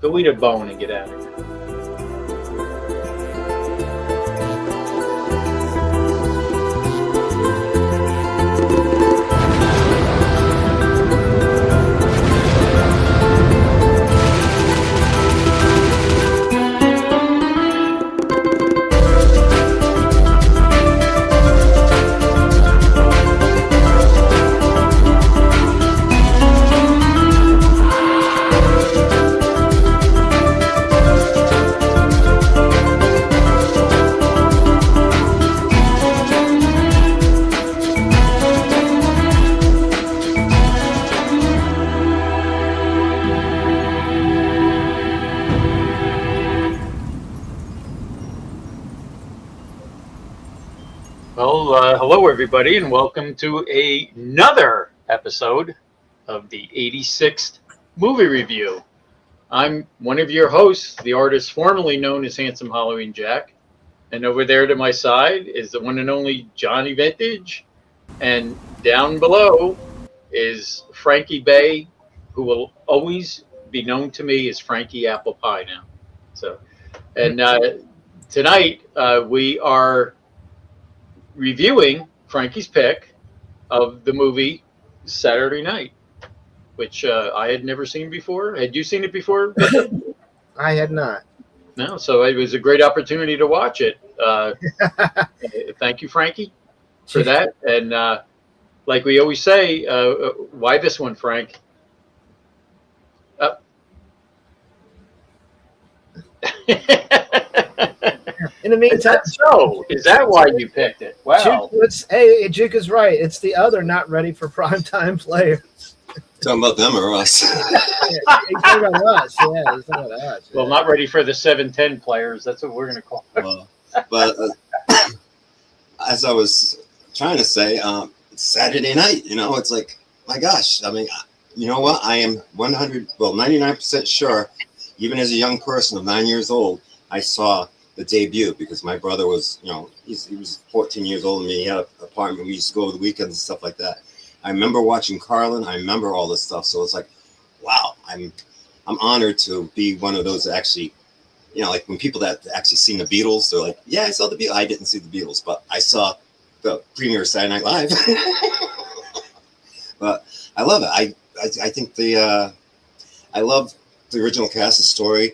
Go eat a bone and get out of here. Well, hello everybody, and welcome to another episode of the 86th movie review. I'm one of your hosts, the artist formerly known as Handsome Halloween Jack, and over there to my side is the one and only Johnny Vintage, and down below is Frankie Bay, who will always be known to me as Frankie Apple Pie now. So, and tonight we are reviewing Frankie's pick of the movie Saturday Night, which I had never seen before. Had you seen it before? I had not. No, so it was a great opportunity to watch it. Thank you, Frankie, for that. And like we always say, why this one, Frank? In the meantime, is that why you picked it? Wow. Juke is right. It's the other not ready for primetime players. Talking about them or us? He's talking about us. Yeah, he's talking about us. Well, not ready for the 7-10 players. That's what we're going to call it. But as I was trying to say, it's Saturday night. You know, it's like, my gosh. I mean, you know what? I am 99% sure, even as a young person of 9 years old, I saw the debut because my brother was, he was 14 years old than me. He had an apartment. We used to go over the weekends and stuff like that. I remember watching Carlin. I remember all this stuff. So it's like, wow, I'm honored to be one of those that actually, like when people that actually seen the Beatles, they're like, yeah, I saw the Beatles. I didn't see the Beatles, but I saw the premiere of Saturday Night Live. But I love it. I think I love the original cast, the story,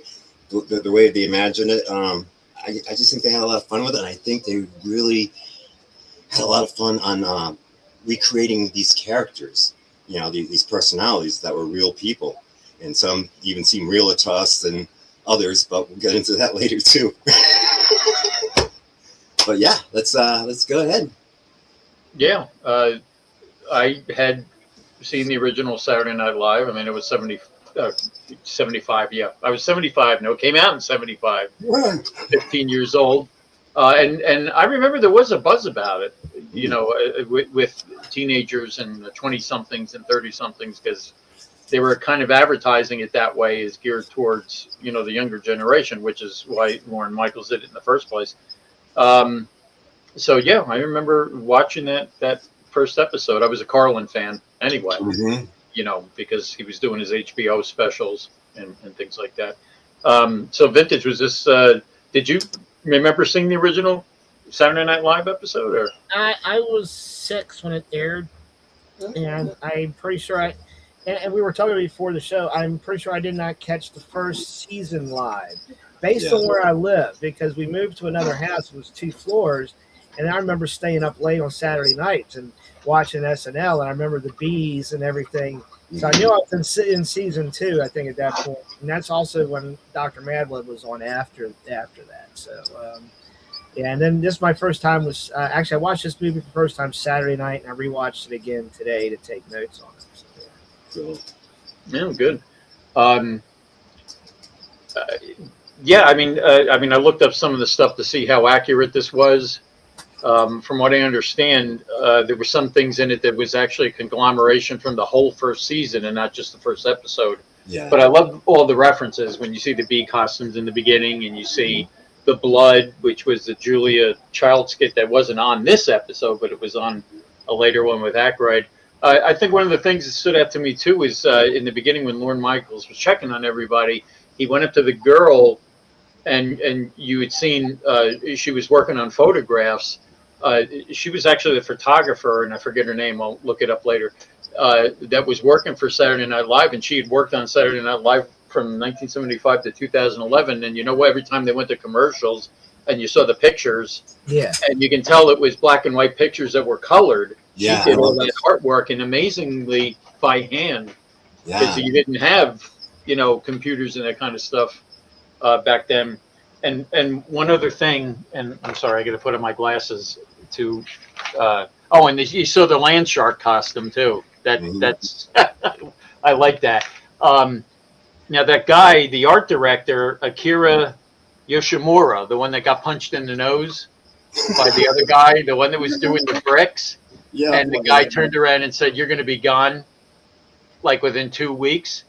the way they imagined it. I just think they had a lot of fun with it, and I think they really had a lot of fun on recreating these characters, these personalities that were real people, and some even seem realer to us than others, but we'll get into that later too. But yeah, let's go ahead. Yeah, I had seen the original Saturday Night Live. I mean, it was 75. Yeah, I was 75. No, it came out in 75. 15 years old, and I remember there was a buzz about it. With teenagers and 20-somethings and 30-somethings, because they were kind of advertising it that way, as geared towards the younger generation, which is why Lorne Michaels did it in the first place. So yeah, I remember watching that first episode. I was a Carlin fan anyway. Mm-hmm. Because he was doing his HBO specials and things like that. So Vintage, was this, did you remember seeing the original Saturday Night Live episode? Or I was 6 when it aired, and I'm pretty sure and we were talking before the show, I'm pretty sure I did not catch the first season live, based on where I live, because we moved to another house. It was 2 floors, and I remember staying up late on Saturday nights and watching SNL, and I remember the bees and everything. So I knew I was in season 2, I think, at that point. And that's also when Dr. Madlib was on after that. So, and then this my first time was, actually, I watched this movie for the first time Saturday night, and I rewatched it again today to take notes on it. So, yeah, good. Yeah, I mean, I looked up some of the stuff to see how accurate this was. From what I understand, there were some things in it that was actually a conglomeration from the whole first season and not just the first episode. Yeah. But I love all the references when you see the bee costumes in the beginning, and you see the blood, which was the Julia Child skit that wasn't on this episode, but it was on a later one with Aykroyd. I think one of the things that stood out to me too is in the beginning when Lorne Michaels was checking on everybody, he went up to the girl, and you had seen she was working on photographs. She was actually the photographer, and I forget her name. I'll look it up later. That was working for Saturday Night Live, and she had worked on Saturday Night Live from 1975 to 2011. And you know what? Every time they went to commercials, and you saw the pictures, Yeah. and you can tell it was black and white pictures that were colored. Yeah. She did all that artwork, and amazingly by hand, because you didn't have, computers and that kind of stuff back then. And one other thing, and I'm sorry, I got to put on my glasses to. And you saw the land shark costume too. That's I like that. Now that guy, the art director, Akira Yoshimura, the one that got punched in the nose by the other guy, the one that was doing the bricks, and the guy turned around and said, "You're going to be gone, like within 2 weeks."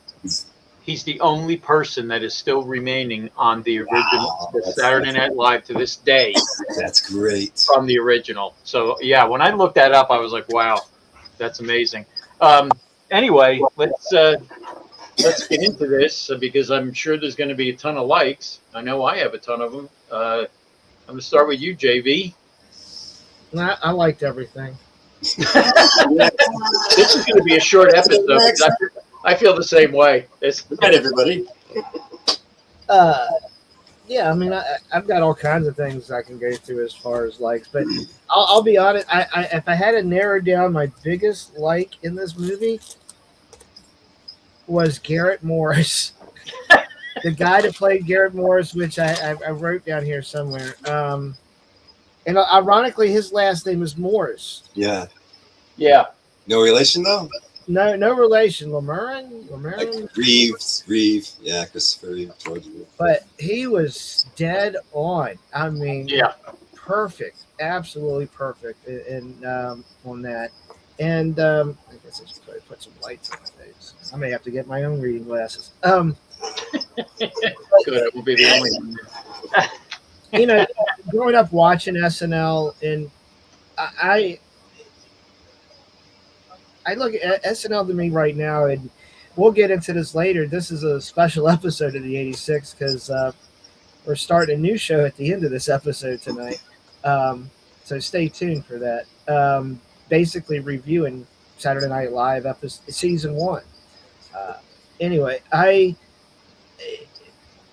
He's the only person that is still remaining on the original, the Saturday Night Live to this day. That's great. From the original. So yeah, when I looked that up, I was like, wow, that's amazing. Anyway, let's get into this because I'm sure there's going to be a ton of likes. I know I have a ton of them. I'm going to start with you, JV. I liked everything. This is going to be a short episode. I feel the same way. Good night, everybody. Yeah, I mean, I've got all kinds of things I can go through as far as likes, but I'll be honest. If I had to narrow down my biggest like in this movie, was Garrett Morris, the guy that played Garrett Morris, which I wrote down here somewhere. And ironically, his last name is Morris. Yeah. Yeah. No relation though. No relation. Lemurrin? Like Reeve. Yeah, Christopher Reeve, George Reeve. But he was dead on. I mean, yeah, perfect, absolutely perfect in on that. And I guess I should probably put some lights on my face. I may have to get my own reading glasses. Good. It will be the only one. Growing up watching SNL, and I look at SNL to me right now, and we'll get into this later. This is a special episode of the 86 because we're starting a new show at the end of this episode tonight. So stay tuned for that. Basically reviewing Saturday Night Live season 1. Anyway,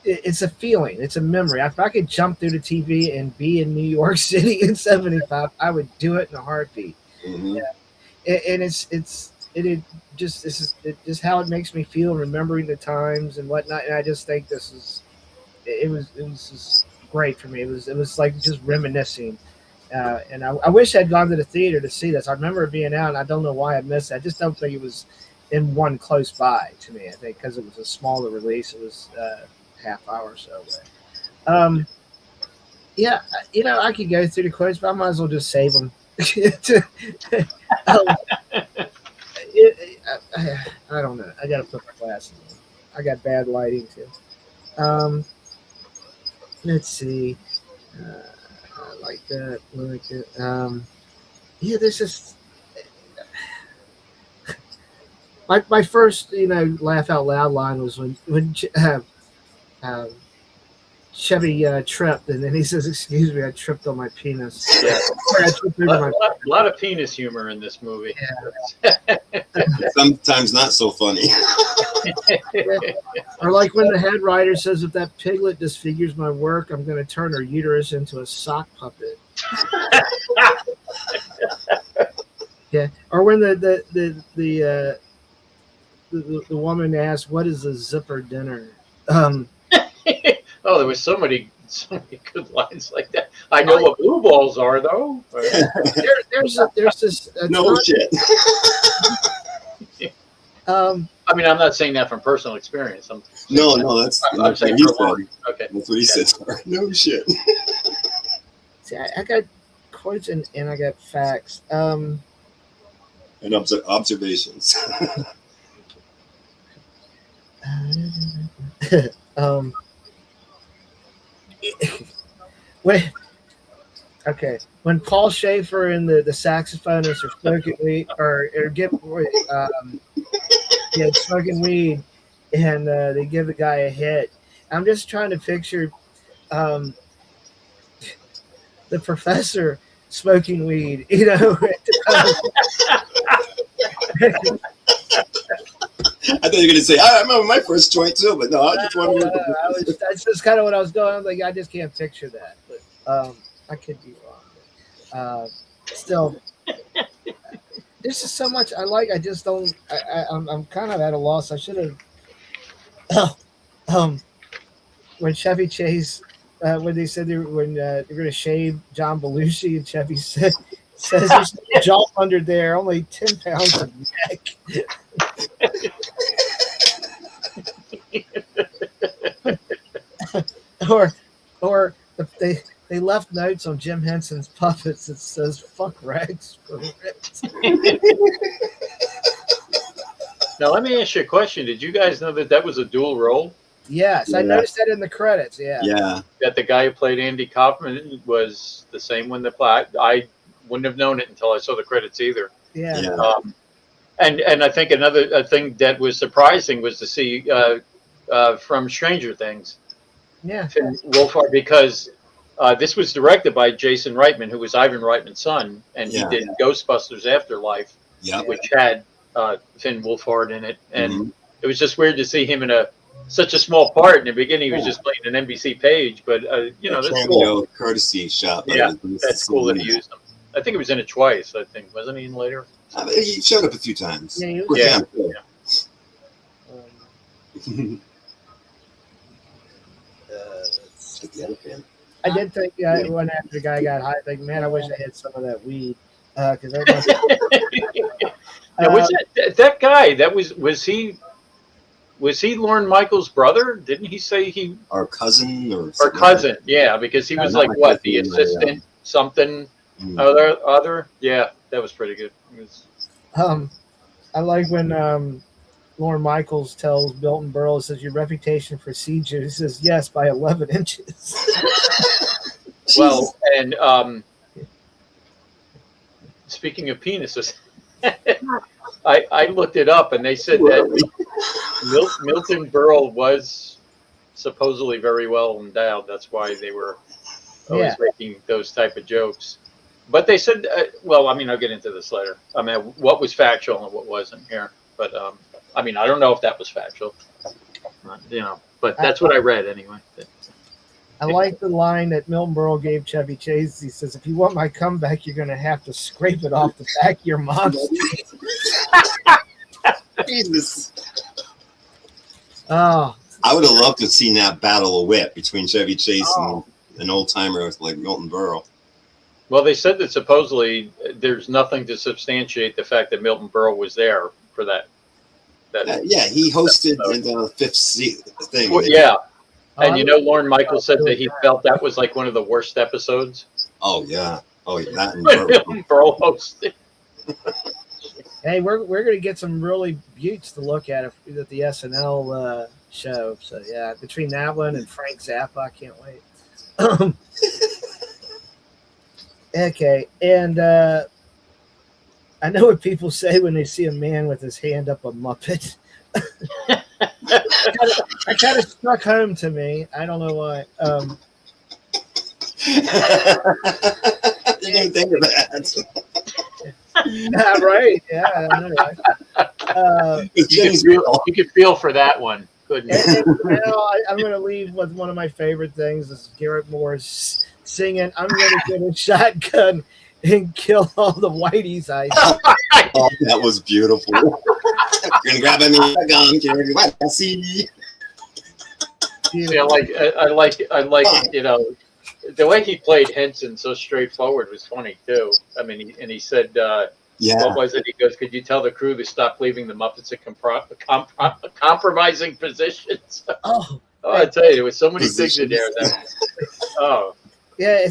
it's a feeling. It's a memory. If I could jump through the TV and be in New York City in 75, I would do it in a heartbeat. Mm-hmm. Yeah. And it's just how it makes me feel, remembering the times and whatnot. And I just think it was just great for me. It was like just reminiscing. And I wish I'd gone to the theater to see this. I remember it being out, and I don't know why I missed it. I just don't think it was in one close by to me. I think because it was a smaller release, it was half hour or so away. Yeah, I could go through the quotes, but I might as well just save them. I don't know. I gotta put my glasses on. I got bad lighting too. Let's see. I like that. Yeah, this is my first, laugh out loud line was when Chevy tripped, and then he says, "Excuse me, I tripped on my penis." Yeah. A lot of penis humor in this movie. Yeah. Sometimes not so funny. Or like when the head writer says, "If that piglet disfigures my work, I'm going to turn her uterus into a sock puppet." Yeah. Or when the woman asks, "What is a zipper dinner?" Oh, there was so many good lines like that. I know what blue balls are, though. There's this. No shit. I mean, I'm not saying that from personal experience. I'm saying what he said. Okay, that's what he said. No shit. See, I got quotes and I got facts. And observations. When Paul Schaefer and the saxophonist are smoking weed smoking weed, and they give the guy a hit, I'm just trying to picture the professor smoking weed, you know. I thought you were going to say, I remember my first joint too, but no, I just wanted to. That's just kind of what I was going. I'm like, I just can't picture that, but I could be wrong. But, still, there's just so much I like. I just don't. I'm kind of at a loss. I should have. When Chevy Chase, when they said when they're going to shave John Belushi, and Chevy says there's no jaw under there, only 10 pounds of neck. or they left notes on Jim Henson's puppets that says "fuck Rex" for Rex. Now let me ask you a question. Did you guys know that was a dual role? Yes, I noticed that in the credits. Yeah. That the guy who played Andy Kaufman was the same one that played. I wouldn't have known it until I saw the credits either. Yeah. And I think another thing that was surprising was to see from Stranger Things. Yeah. Finn Wolfhard, because this was directed by Jason Reitman, who was Ivan Reitman's son, and he did Ghostbusters Afterlife, which had Finn Wolfhard in it, and it was just weird to see him in such a small part. In the beginning, he was just playing an NBC page, but that's cool. Courtesy shot. Yeah, that's cool that he used him. I think he was in it twice. I think wasn't he in later? I mean, he showed up a few times. Yeah. I did think when after the guy got high, like, man, I wish I had some of that weed because was that guy? Was he Lorne Michaels' brother? Didn't he say he our cousin or cousin? Yeah, because he was like what the assistant something other. Yeah, that was pretty good. I like when Lorne Michaels tells Milton Berle, says your reputation for seizure. He says yes by 11 inches. Well, and speaking of penises, I looked it up, and they said that Milton Berle was supposedly very well endowed. That's why they were always making those type of jokes. But they said, I'll get into this later. I mean, what was factual and what wasn't here. But I don't know if that was factual. But that's what I read anyway. I like the line that Milton Berle gave Chevy Chase. He says, if you want my comeback, you're going to have to scrape it off the back of your mom's teeth. Jesus. Oh. I would have loved to have seen that battle of wit between Chevy Chase and an old timer like Milton Berle. Well, they said that supposedly there's nothing to substantiate the fact that Milton Berle was there for that. He hosted the fifth thing. Well, yeah. And Lorne Michaels said that he felt that was like one of the worst episodes. Oh yeah. That and Milton Berle hosted. Hey, we're going to get some really buttes to look at the SNL show. So yeah, between that one and Frank Zappa, I can't wait. Okay, and I know what people say when they see a man with his hand up a Muppet. That kind of struck home to me. I don't know why. You didn't think of that. Yeah, right. Yeah, I know, right? You could feel for that one, couldn't you? I'm going to leave with one of my favorite things is Garrett Morris singing, I'm going to get a shotgun and kill all the whiteys I see. Oh, that was beautiful. You're going to grab a gun, Garrett. I see. Yeah, I like the way he played Henson so straightforward was funny too. I mean, he said, what was it? He goes, could you tell the crew to stop leaving the Muppets at compromising positions? I tell you, there was so many things in there. Yeah,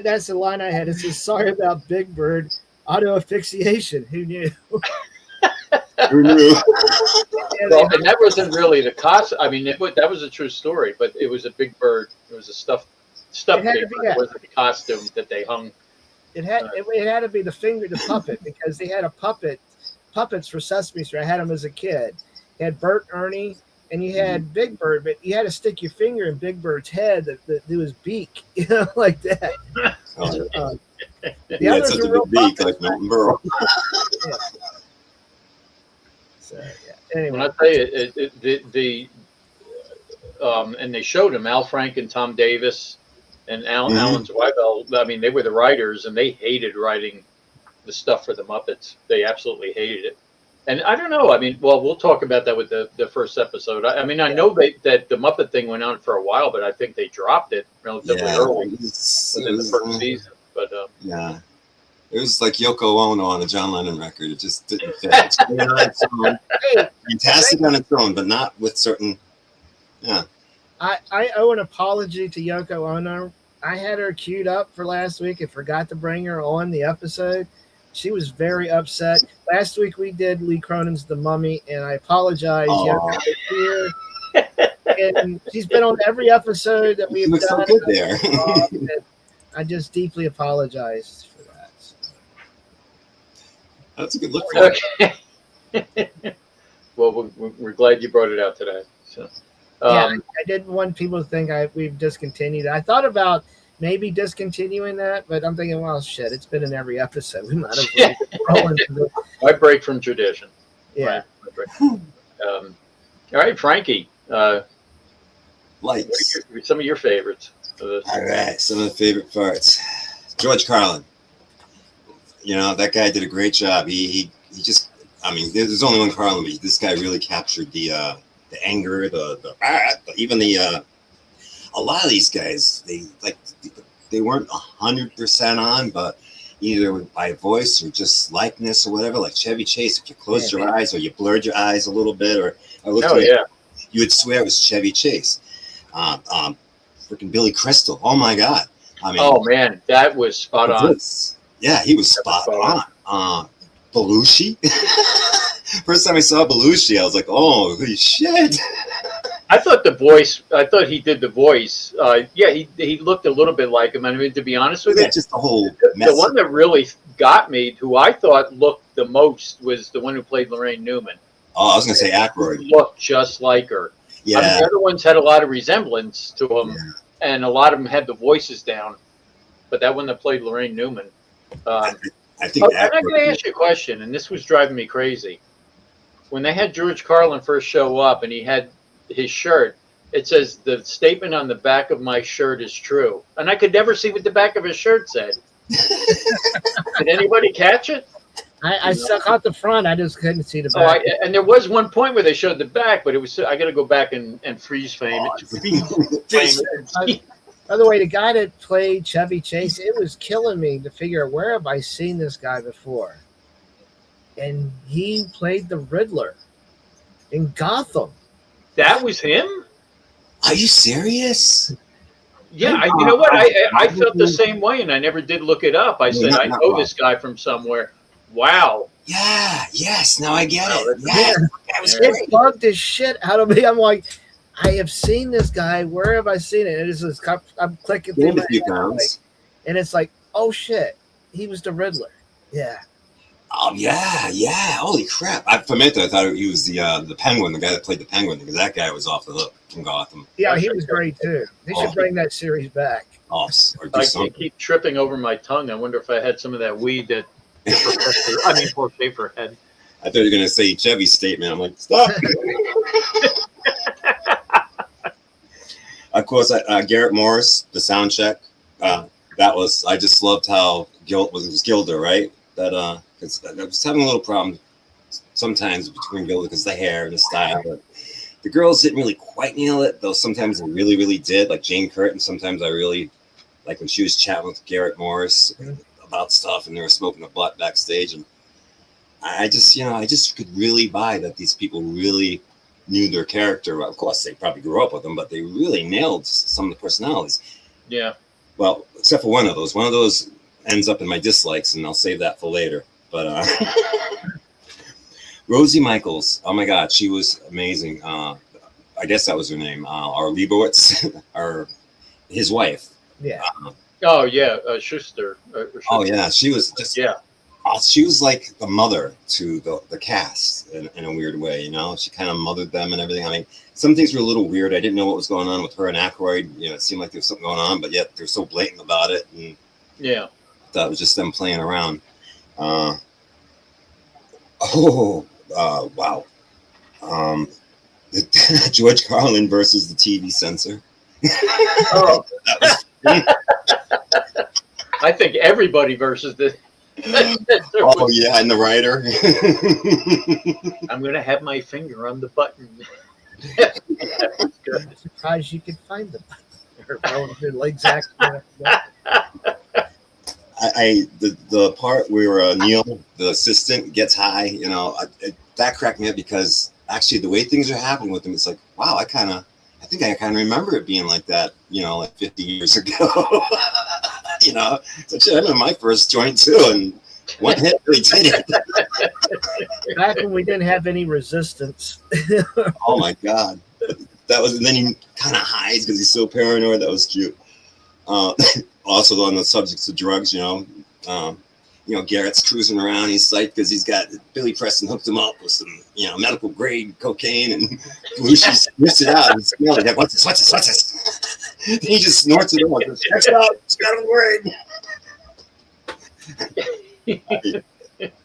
that's the line I had. It says, sorry about Big Bird, auto asphyxiation. Who knew? Who knew? Well, and that wasn't really the cost. I mean, that was a true story, but it was a Big Bird. It was a stuffed Big Bird. It wasn't the costume that they hung. It had to be the puppet, because they had puppets for Sesame Street. I had them as a kid. They had Bert, Ernie, and you had Big Bird, but you had to stick your finger in Big Bird's head that do his beak, like that. The Yeah, others such were a real big beak, puppets. like Milton Berle. Yeah. So yeah. Anyway, When I tell you and they showed him Al Frank and Tom Davis and Alan Zweibel. I mean, they were the writers, and they hated writing the stuff for the Muppets. They absolutely hated it. And I don't know. I mean, well, we'll talk about that with the first episode. I mean, I know that the Muppet thing went on for a while, but I think they dropped it relatively early within the first season. But yeah, it was like Yoko Ono on the John Lennon record. It just didn't fit. Fantastic on its own, but not with certain. Yeah. I owe an apology to Yoko Ono. I had her queued up for last week and forgot to bring her on the episode. She was very upset. Last week we did Lee Cronin's The Mummy, and I apologize. Yoko is here, and she's been on every episode that we've done. So good there. I just deeply apologize for that. So. That's a good look for okay. Well, we're glad you brought it out today. So. I didn't want people to think we've discontinued it. I thought about maybe discontinuing that, but I'm thinking, well, shit, it's been in every episode. We might as well. I break from tradition. Yeah. Right. All right, Frankie. Lights. Some of your favorites. All right, some of the favorite parts. George Carlin. You know, that guy did a great job. He just, I mean, there's only one Carlin, but this guy really captured the anger, even a lot of these guys, they weren't 100% on, but either by voice or just likeness or whatever, like Chevy Chase. If you closed your eyes or you blurred your eyes a little bit, or you would swear it was Chevy Chase. Freaking Billy Crystal. Oh my God. I mean, oh man, that was spot on. Yeah, he was spot on. Belushi. First time I saw Belushi, I was like, "Oh, holy shit!" I thought he did the voice. He looked a little bit like him. I mean, to be honest with you, just the whole. The one that really got me, who I thought looked the most, was the one who played Lorraine Newman. Oh, I was going to say Aykroyd. He looked just like her. Yeah. I mean, the other ones had a lot of resemblance to him, and a lot of them had the voices down. But that one that played Lorraine Newman. I think. I'm going to ask you a question, and this was driving me crazy. When they had George Carlin first show up, and he had his shirt, it says the statement on the back of my shirt is true, and I could never see what the back of his shirt said. Did anybody catch it? I stuck out the front. I just couldn't see the back. And there was one point where they showed the back, but it was I got to go back and freeze frame it. By the way, the guy that played Chevy Chase, it was killing me to figure out where have I seen this guy before. And he played the Riddler in Gotham. That was him? Are you serious? Yeah, you know what? I felt the same way, and I never did look it up. I said, I know this guy from somewhere. Wow. Yeah, yes, now I get it. Yeah, that was it great. bugged the shit out of me. I'm like, I have seen this guy. Where have I seen it? And it's just, I'm clicking through my head, and it's like, oh shit, he was the Riddler. Yeah. Oh yeah. Holy crap! For a minute I thought he was the Penguin, the guy that played the Penguin, because that guy was off the hook from Gotham. Yeah, he was great too. They should bring that series back. Or I keep tripping over my tongue. I wonder if I had some of that weed that poor Schaefer had. I thought you were going to say Chevy's statement. I'm like, stop. Of course, Garrett Morris, the sound check. That was, I just loved how it was Gilda, right? That I was having a little problem sometimes between Gilda because the hair and the style, but the girls didn't really quite nail it, though sometimes they really, really did. Like Jane Curtin, sometimes I really, like when she was chatting with Garrett Morris about stuff and they were smoking a butt backstage. And I just could really buy that these people really knew their character. Of course, they probably grew up with them, but they really nailed some of the personalities. Yeah. Well, except for one of those. One of those ends up in my dislikes, and I'll save that for later. But Rosie Michaels, oh my God, she was amazing. I guess that was her name. Or Leibowitz, or his wife. Yeah. Schuster. Oh yeah, she was just she was like the mother to the cast in a weird way, you know. She kind of mothered them and everything. I mean, some things were a little weird. I didn't know what was going on with her and Aykroyd. You know, it seemed like there was something going on, but yet they're so blatant about it. And Yeah. I thought it was just them playing around. Wow. George Carlin versus the TV censor. Oh. I think everybody versus the. Oh yeah, and the writer. I'm gonna have my finger on the button. I'm surprised you could find the exact. The part where Neil, the assistant, gets high, you know, that cracked me up because actually the way things are happening with him, it's like, wow, I think I kind of remember it being like that, you know, like 50 years ago. You know, so shit, I remember my first joint too, and one hit really did it. Back when we didn't have any resistance. Oh my god, that was, and then he kind of hides because he's so paranoid. That was cute. Also on the subjects of drugs, you know, Garrett's cruising around. He's psyched because he's got Billy Preston hooked him up with some, you know, medical grade cocaine, and Belushi sniffs it out and smells it. What's this? Then he just snorts it all. Check it out. It's got a grade.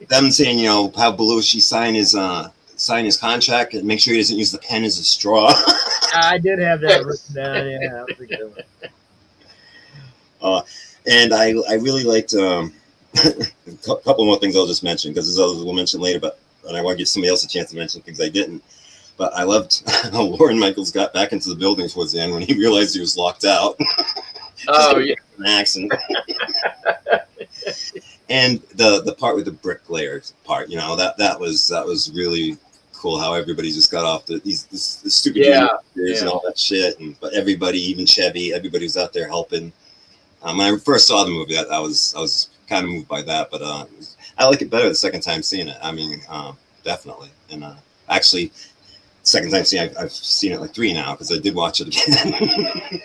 Them saying, you know, have Belushi sign his contract and make sure he doesn't use the pen as a straw. I did have that written down. Yeah, and I really liked a couple more things I'll just mention because there's others we'll mention later, but I want to give somebody else a chance to mention things I didn't. But I loved how Lorne Michaels got back into the building towards the end when he realized he was locked out. Oh yeah, an accent. And the part with the bricklayers part, you know, that was really cool. How everybody just got off the stupid and all that shit, but everybody, even Chevy, everybody was out there helping. When I first saw the movie, I was kind of moved by that, but I like it better the second time seeing it. I mean, definitely, and actually, second time seeing it, I've seen it like 3 now because I did watch it again. I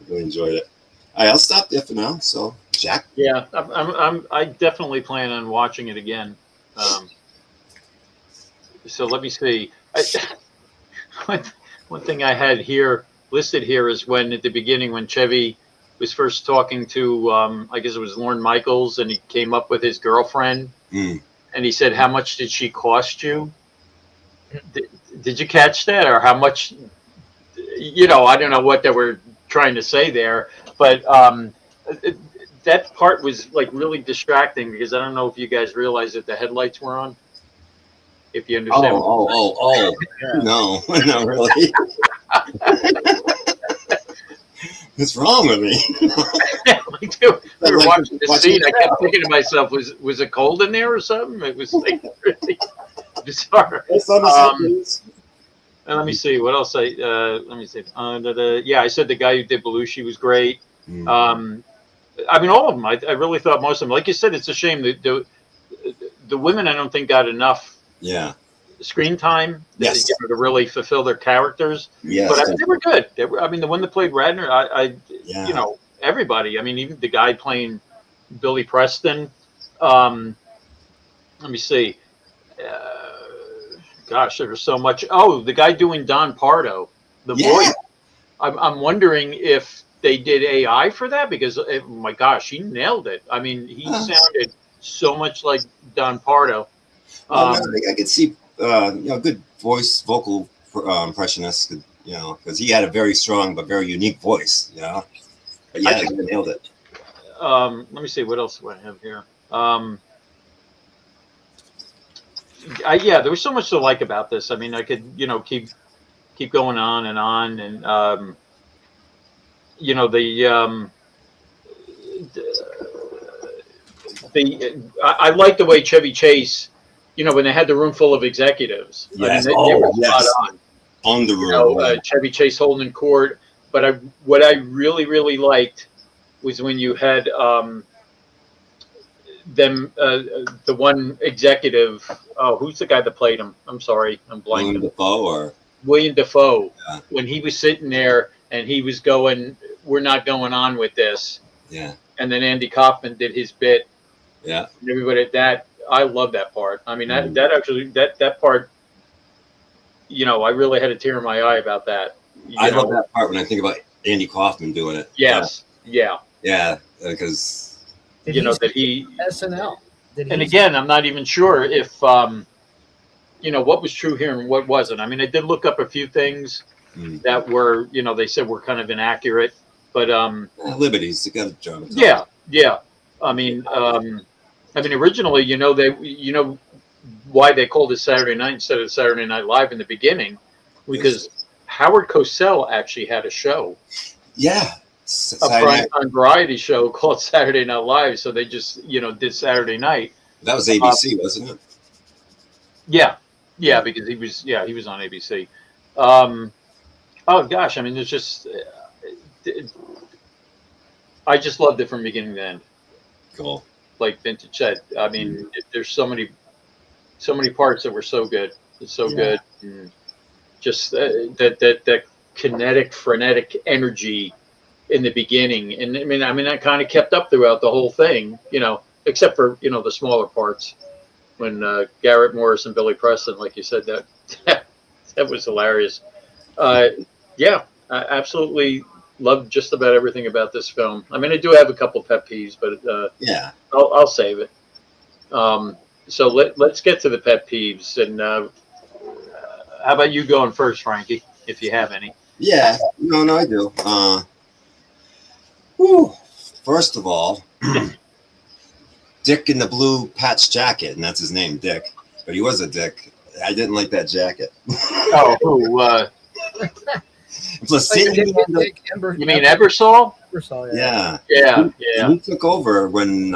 really enjoyed it. All right, I'll stop there for now. So, Jack. Yeah, I definitely plan on watching it again. So let me see. One thing I had here listed here is when at the beginning when Chevy was first talking to I guess it was Lorne Michaels, and he came up with his girlfriend, and he said, "How much did she cost you?" Did you catch that, or how much? You know, I don't know what they were trying to say there, but that part was like really distracting because I don't know if you guys realized that the headlights were on. If you understand. Oh. Yeah. No, not really. What's wrong with me? We were watching the scene. I kept thinking to myself, was it cold in there or something? It was like really bizarre. And let me see what else let me see. Yeah, I said the guy who did Belushi was great. I mean, all of them. I really thought most of them. Like you said, it's a shame that the women I don't think got enough. Yeah. Screen time, yes, to really fulfill their characters. Yes, but they were good. I mean, the one that played Radner, you know, everybody. I mean, even the guy playing Billy Preston. Let me see. Gosh, there was so much. Oh, the guy doing Don Pardo, the voice. I'm wondering if they did AI for that because, oh my gosh, he nailed it. I mean, he sounded so much like Don Pardo. I could see, good vocal impressionist, you know, because he had a very strong but very unique voice, you know. But yeah, he nailed it. Let me see what else do I have here. There was so much to like about this. I mean, I could, you know, keep going on, and you know, I like the way Chevy Chase, you know, when they had the room full of executives. Yes. I mean, they were spot on the room. You know, Chevy Chase holding court. But what I really, really liked was when you had them, the one executive. Oh, who's the guy that played him? I'm sorry, I'm blanking. William Dafoe. Yeah. When he was sitting there and he was going, "We're not going on with this." Yeah. And then Andy Kaufman did his bit. Yeah. And everybody at that, I love that part. I mean, that part, I really had a tear in my eye about that. I love that part when I think about Andy Kaufman doing it. Yes. Yeah. Yeah. Because that he SNL. And again, I'm not even sure if what was true here and what wasn't. I mean, I did look up a few things that were, they said were kind of inaccurate, but liberties, you got to dramatize. Yeah. I mean, originally, why they called it Saturday Night instead of Saturday Night Live in the beginning, because Howard Cosell actually had a show. Yeah. A primetime variety show called Saturday Night Live. So they just, did Saturday night. That was ABC, wasn't it? Yeah, because he was on ABC. Oh gosh, I mean, there's just, I just loved it from beginning to end. Cool. Like Vintage said, I mean, there's so many parts that were so good. It's so good. And just that kinetic, frenetic energy in the beginning, and I mean that kind of kept up throughout the whole thing, except for the smaller parts when Garrett Morris and Billy Preston, like you said, that was hilarious. I absolutely loved just about everything about this film. I mean, I do have a couple pet peeves, but I'll save it. So let's get to the pet peeves, and how about you going first, Frankie, if you have any? Yeah, no, I do. First of all, Dick in the blue patch jacket, and that's his name, Dick. But he was a dick. I didn't like that jacket. Oh, who? Plus, you mean Ebersol? Ebersol, Yeah. He took over when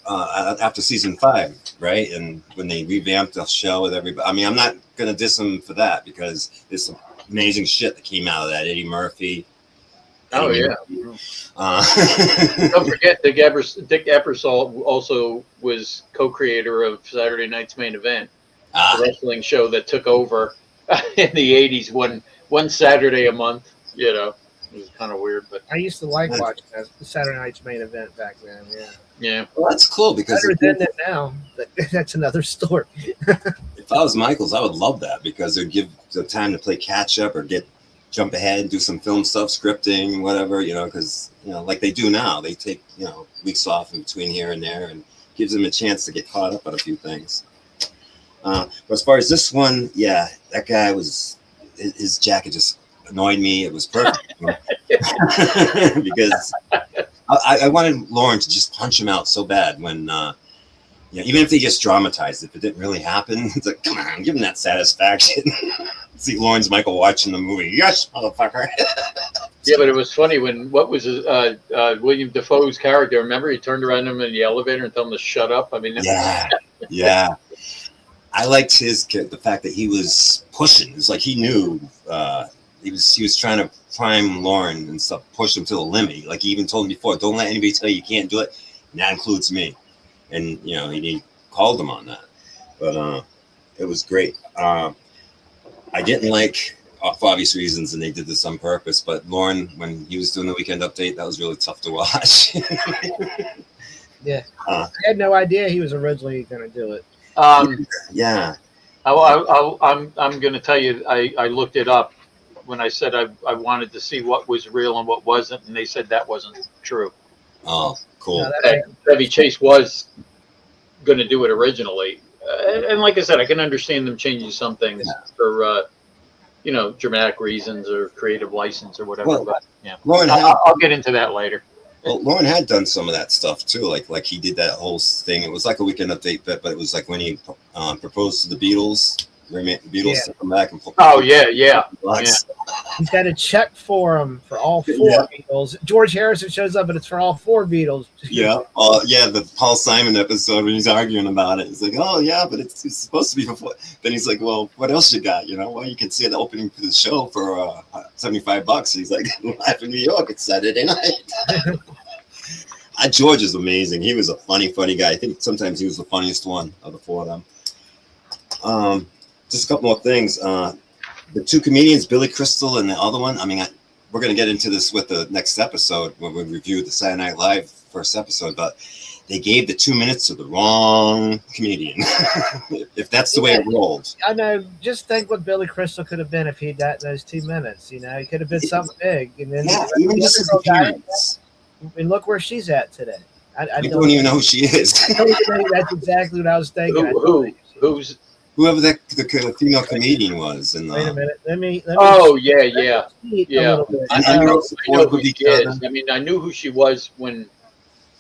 after season 5, right? And when they revamped the show with everybody. I mean, I'm not gonna diss him for that because there's some amazing shit that came out of that. Eddie Murphy. Oh yeah. Don't forget, Dick Ebersol also was co-creator of Saturday Night's Main Event, the wrestling show that took over in the '80s. One Saturday a month. It was kind of weird, but I used to like watching the Saturday Night's Main Event back then. Yeah. Well, that's cool because better than it now. But that's another story. If I was Michaels, I would love that because it would give the time to play catch up or jump ahead and do some film stuff, scripting, whatever, because, like they do now, they take, weeks off in between here and there and gives them a chance to get caught up on a few things. But as far as this one, that guy his jacket just annoyed me. It was perfect because I wanted Lauren to just punch him out so bad when, even if they just dramatized it, if it didn't really happen, it's like, come on, give him that satisfaction. See Lawrence Michael watching the movie. Yes, motherfucker. Yeah, but it was funny when William Dafoe's character. Remember, he turned around him in the elevator and told him to shut up. I mean, yeah. I liked the fact that he was pushing. It was like he knew he was trying to prime Lauren and stuff, push him to the limit. Like he even told him before, don't let anybody tell you can't do it. And that includes me. And he called him on that. But it was great. I didn't like, for obvious reasons, and they did this on purpose, but Lauren, when he was doing the Weekend Update, that was really tough to watch. Yeah. I had no idea he was originally going to do it. Yeah. I'm going to tell you, I looked it up when I said I wanted to see what was real and what wasn't, and they said that wasn't true. Oh, cool. No, Chevy Chase was going to do it originally. And like I said, I can understand them changing some things for, dramatic reasons or creative license or whatever. Well, but yeah, I'll get into that later. Well, Lauren had done some of that stuff too. Like he did that whole thing. It was like a Weekend Update bit, but it was like when he proposed to the Beatles. Beatles to come back and yeah. He's got a check for him for all 4 Beatles. George Harrison shows up, but it's for all 4 Beatles. Yeah. The Paul Simon episode when he's arguing about it. It's like, oh yeah, but it's supposed to be for 4. Then he's like, well, what else you got? Well, you can see the opening for the show for $75. He's like, live in New York, it's Saturday night. George is amazing. He was a funny guy. I think sometimes he was the funniest one of the 4 of them. Just a couple more things. The 2 comedians, Billy Crystal and the other one. I mean, we're going to get into this with the next episode when we review the Saturday Night Live first episode. But they gave the 2 minutes to the wrong comedian. If that's the way it rolled. I know. Just think what Billy Crystal could have been if he'd gotten those 2 minutes. You know, he could have been something big. And then Even just his appearance. And look where she's at today. I don't even know who she is. That's exactly what I was thinking. Whoever the female comedian was. In the, wait a minute. Let me. Oh yeah. I know who she is. I mean, I knew who she was when.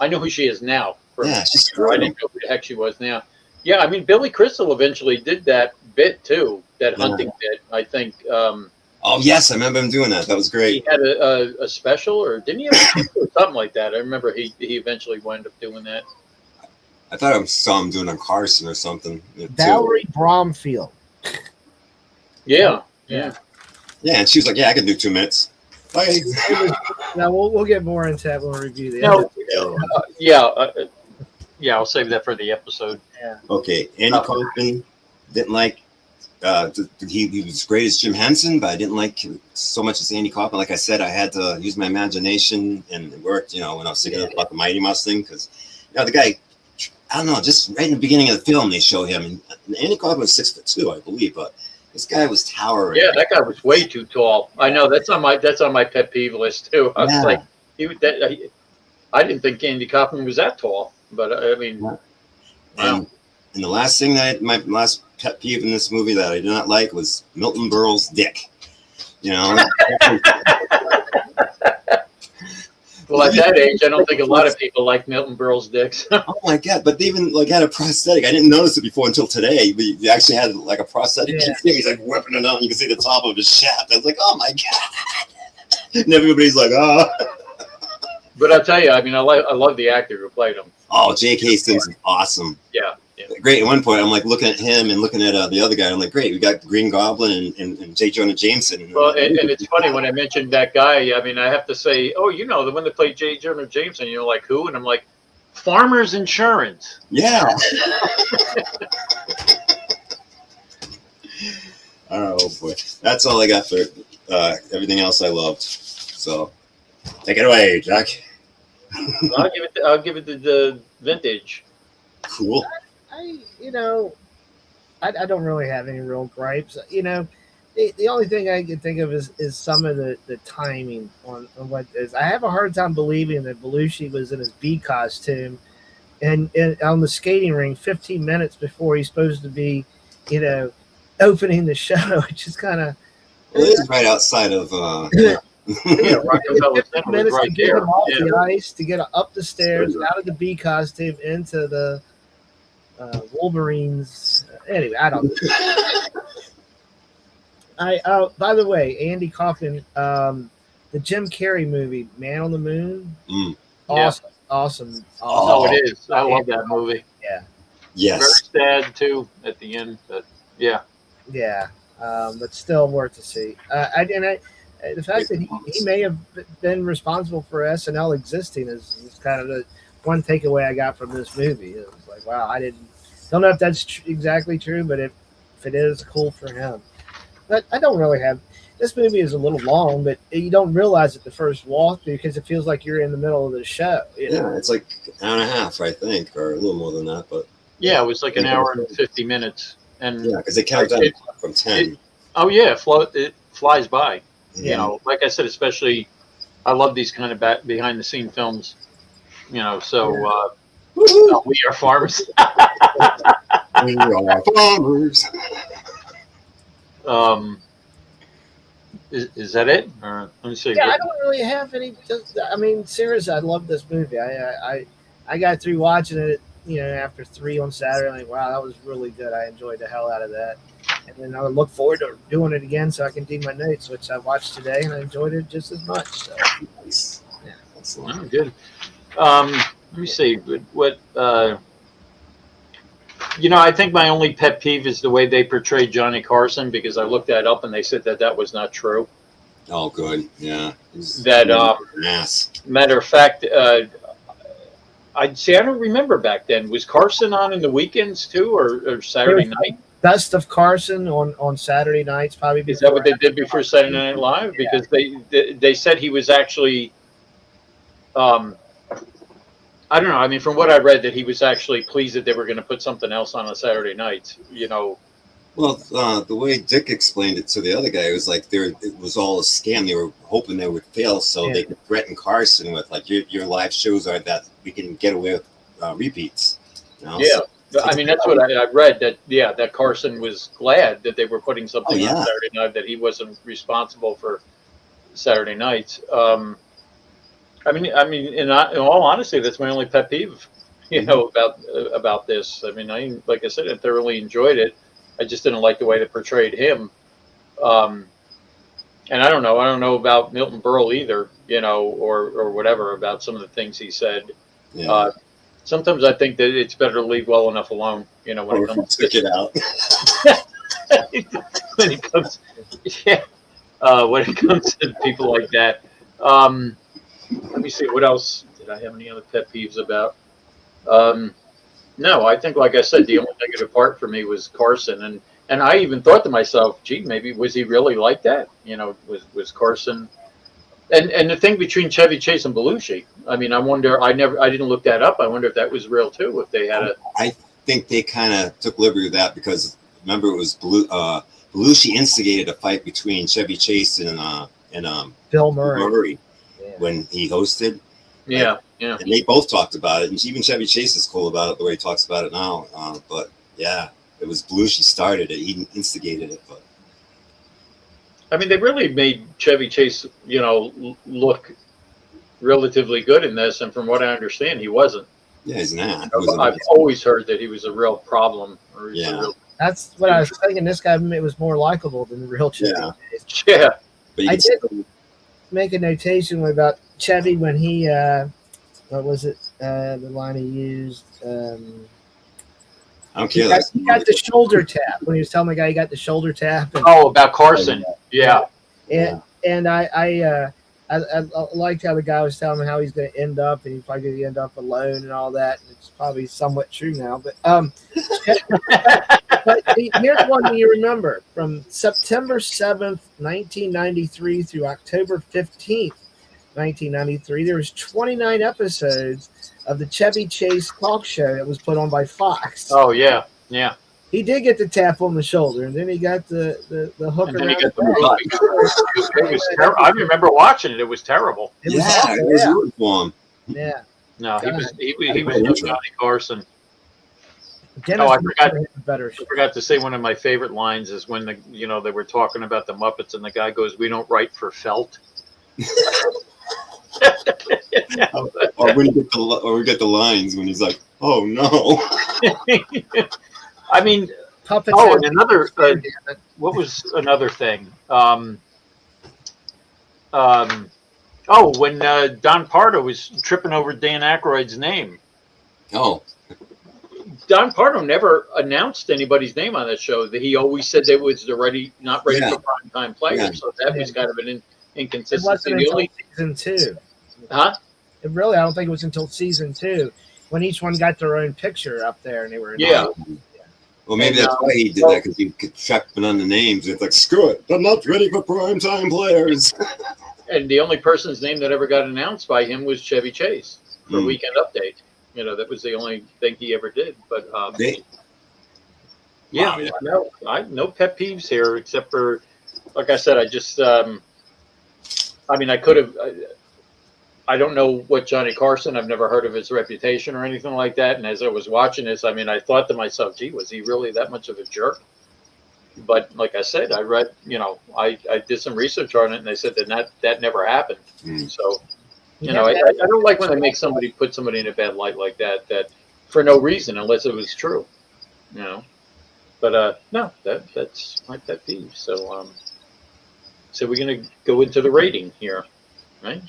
I know who she is now. She's I didn't know who the heck she was now. Yeah, I mean, Billy Crystal eventually did that bit too, that hunting bit. I think. Oh yes, I remember him doing that. That was great. He had a special, or didn't he have a special or something like that? I remember he eventually wound up doing that. I thought I saw him doing on Carson or something. Valerie Bromfield. Yeah. Yeah, and she was like, "Yeah, I can do 2 minutes." Bye. Now we'll get more into that when we review the episode. I'll save that for the episode. Yeah. Okay, Andy Kaufman didn't like. He was great as Jim Henson, but I didn't like so much as Andy Kaufman. Like I said, I had to use my imagination, and it worked. You know, when I was thinking about the Mighty Mouse thing, because the guy, I don't know, just right in the beginning of the film they show him, and Andy Kaufman was 6'2", I believe, but this guy was towering. Yeah, that guy was way too tall. I know that's on my pet peeve list too. I was like, I didn't think Andy Kaufman was that tall, but I mean, wow. And the last thing my last pet peeve in this movie that I did not like was Milton Berle's dick. You know. Well, at that age, I don't think a lot of people like Milton Berle's dicks. Oh my god! But they even had a prosthetic. I didn't notice it before until today. But he actually had a prosthetic. Yeah. He's like whipping it out, and you can see the top of his shaft. I was like, oh my god! And everybody's like, oh. But I'll tell you, I mean, I love the actor who played him. Oh, J.K. Simmons is awesome. Yeah. Great. At one point, I'm like looking at him and looking at the other guy. I'm like, great, we got Green Goblin and J. Jonah Jameson. Well, and it's funny when I mentioned that guy. I mean, I have to say, oh, the one that played J. Jonah Jameson. Like who? And I'm like, Farmers Insurance. Yeah. Oh boy, that's all I got for everything else I loved. So, take it away, Jack. I'll give it the vintage. Cool. I don't really have any real gripes. The only thing I can think of is some of the timing on what is. I have a hard time believing that Belushi was in his bee costume and on the skating ring 15 minutes before he's supposed to be, opening the show, which is kind of. Well, it is right outside of. Rockefeller 15 minutes right to get him off the ice, to get up the stairs, out of the bee costume, into the Wolverines. Anyway, I don't know. By the way, Andy Kaufman, the Jim Carrey movie, Man on the Moon. Awesome. Oh, it is. I love that movie. Yeah. Yes. Very sad too at the end, but yeah. Yeah, but still worth to see. The fact that he may have been responsible for SNL existing is kind of the one takeaway I got from this movie. It was like, wow, I don't know if that's exactly true, but if it is, cool for him. But I don't really have. This movie is a little long, but you don't realize it the first walk because it feels like you're in the middle of the show. Yeah, it's like an hour and a half, I think, or a little more than that. But yeah, it was like an hour and 50 minutes. And yeah, because they count down from 10. It flies by. Yeah. Like I said, especially, I love these kind of behind the scene films. We are farmers. We are farmers. Is that it? Or let me see. Yeah, I don't really have any. I mean, seriously, I love this movie. I got through watching it, after 3 on Saturday. Like, wow, that was really good. I enjoyed the hell out of that. And then I would look forward to doing it again so I can do my notes, which I watched today, and I enjoyed it just as much. So, nice. Yeah, excellent. Oh, good. Let me see. What I think my only pet peeve is the way they portrayed Johnny Carson, because I looked that up and they said that was not true. Oh, good. Yeah. Matter of fact, I don't remember back then. Was Carson on in the weekends too, or Saturday night? Best of Carson on Saturday nights, probably. Is that what they did before Saturday Night Live? Because they said he was actually I don't know. I mean, from what I read, that he was actually pleased that they were going to put something else on Saturday night. Well, the way Dick explained it to the other guy, it was like it was all a scam. They were hoping they would fail so they could threaten Carson with like your live shows are that we can get away with repeats. Yeah. So, I mean, that's what I read, that Carson was glad that they were putting something on Saturday night, that he wasn't responsible for Saturday nights. I mean, in all honesty, that's my only pet peeve, about this. I mean, like I said, I thoroughly enjoyed it. I just didn't like the way they portrayed him. And I don't know about Milton Berle either, or whatever about some of the things he said. Yeah. Sometimes I think that it's better to leave well enough alone, when it comes to it out. when it comes, when it comes to people like that. Let me see, what else did I have any other pet peeves about? No, I think, like I said, the only negative part for me was Carson, and I even thought to myself, gee, maybe was he really like that? Was Carson? And the thing between Chevy Chase and Belushi, I mean, I wonder. I didn't look that up. I wonder if that was real too. If they had a. I think they kind of took liberty with that because remember it was Belushi instigated a fight between Chevy Chase and Bill Murray when he hosted. Yeah. And they both talked about it, and even Chevy Chase is cool about it the way he talks about it now. But yeah, it was Belushi started it. He instigated it, but. I mean, they really made Chevy Chase, look relatively good in this. And from what I understand, he wasn't. Yeah, he's not. I've always heard that he was a real problem. That's what I was thinking. This guy was more likable than the real Chevy Chase. Yeah. I did make a notation about Chevy when he, what was it, the line he used? I don't care. He got the shoulder tap when he was telling the guy he got the shoulder tap. About Carson. Yeah. And I liked how the guy was telling him how he's going to end up, and he's probably going to end up alone and all that. And it's probably somewhat true now, but but here's one you remember from September 7th, 1993 through October 15th, 1993. There was 29 episodes of the Chevy Chase talk show that was put on by Fox. Oh yeah. He did get the tap on the shoulder, and then he got the hook. And then he got the I remember watching it. It was terrible. It was rooting for him. Yeah. No, he was no Johnny Carson. Dennis I forgot to say one of my favorite lines is when they were talking about the Muppets, and the guy goes, "We don't write for felt." Or when we get the lines when he's like, "Oh no." I mean, Puppets. and another. What was another thing? When Don Pardo was tripping over Dan Aykroyd's name. Oh. Don Pardo never announced anybody's name on that show. That he always said they was not ready for prime time players. Yeah. So that was kind of an inconsistency. It wasn't until season 2. Huh? I don't think it was until season 2 when each one got their own picture up there and they were. Well, maybe that's why he did that, because he could check on the names. It's like, screw it, I'm not ready for prime time players. And the only person's name that ever got announced by him was Chevy Chase for Weekend Update. That was the only thing he ever did. But no pet peeves here, except for, like I said, I just, I could have. I don't know what Johnny Carson. I've never heard of his reputation or anything like that. And as I was watching this, I thought to myself, gee, was he really that much of a jerk? But like I said, I read, I did some research on it, and they said that never happened. So, I don't like when they make put somebody in a bad light like that for no reason, unless it was true, But no, that's my pet peeve. So, so we're gonna go into the rating here. Right?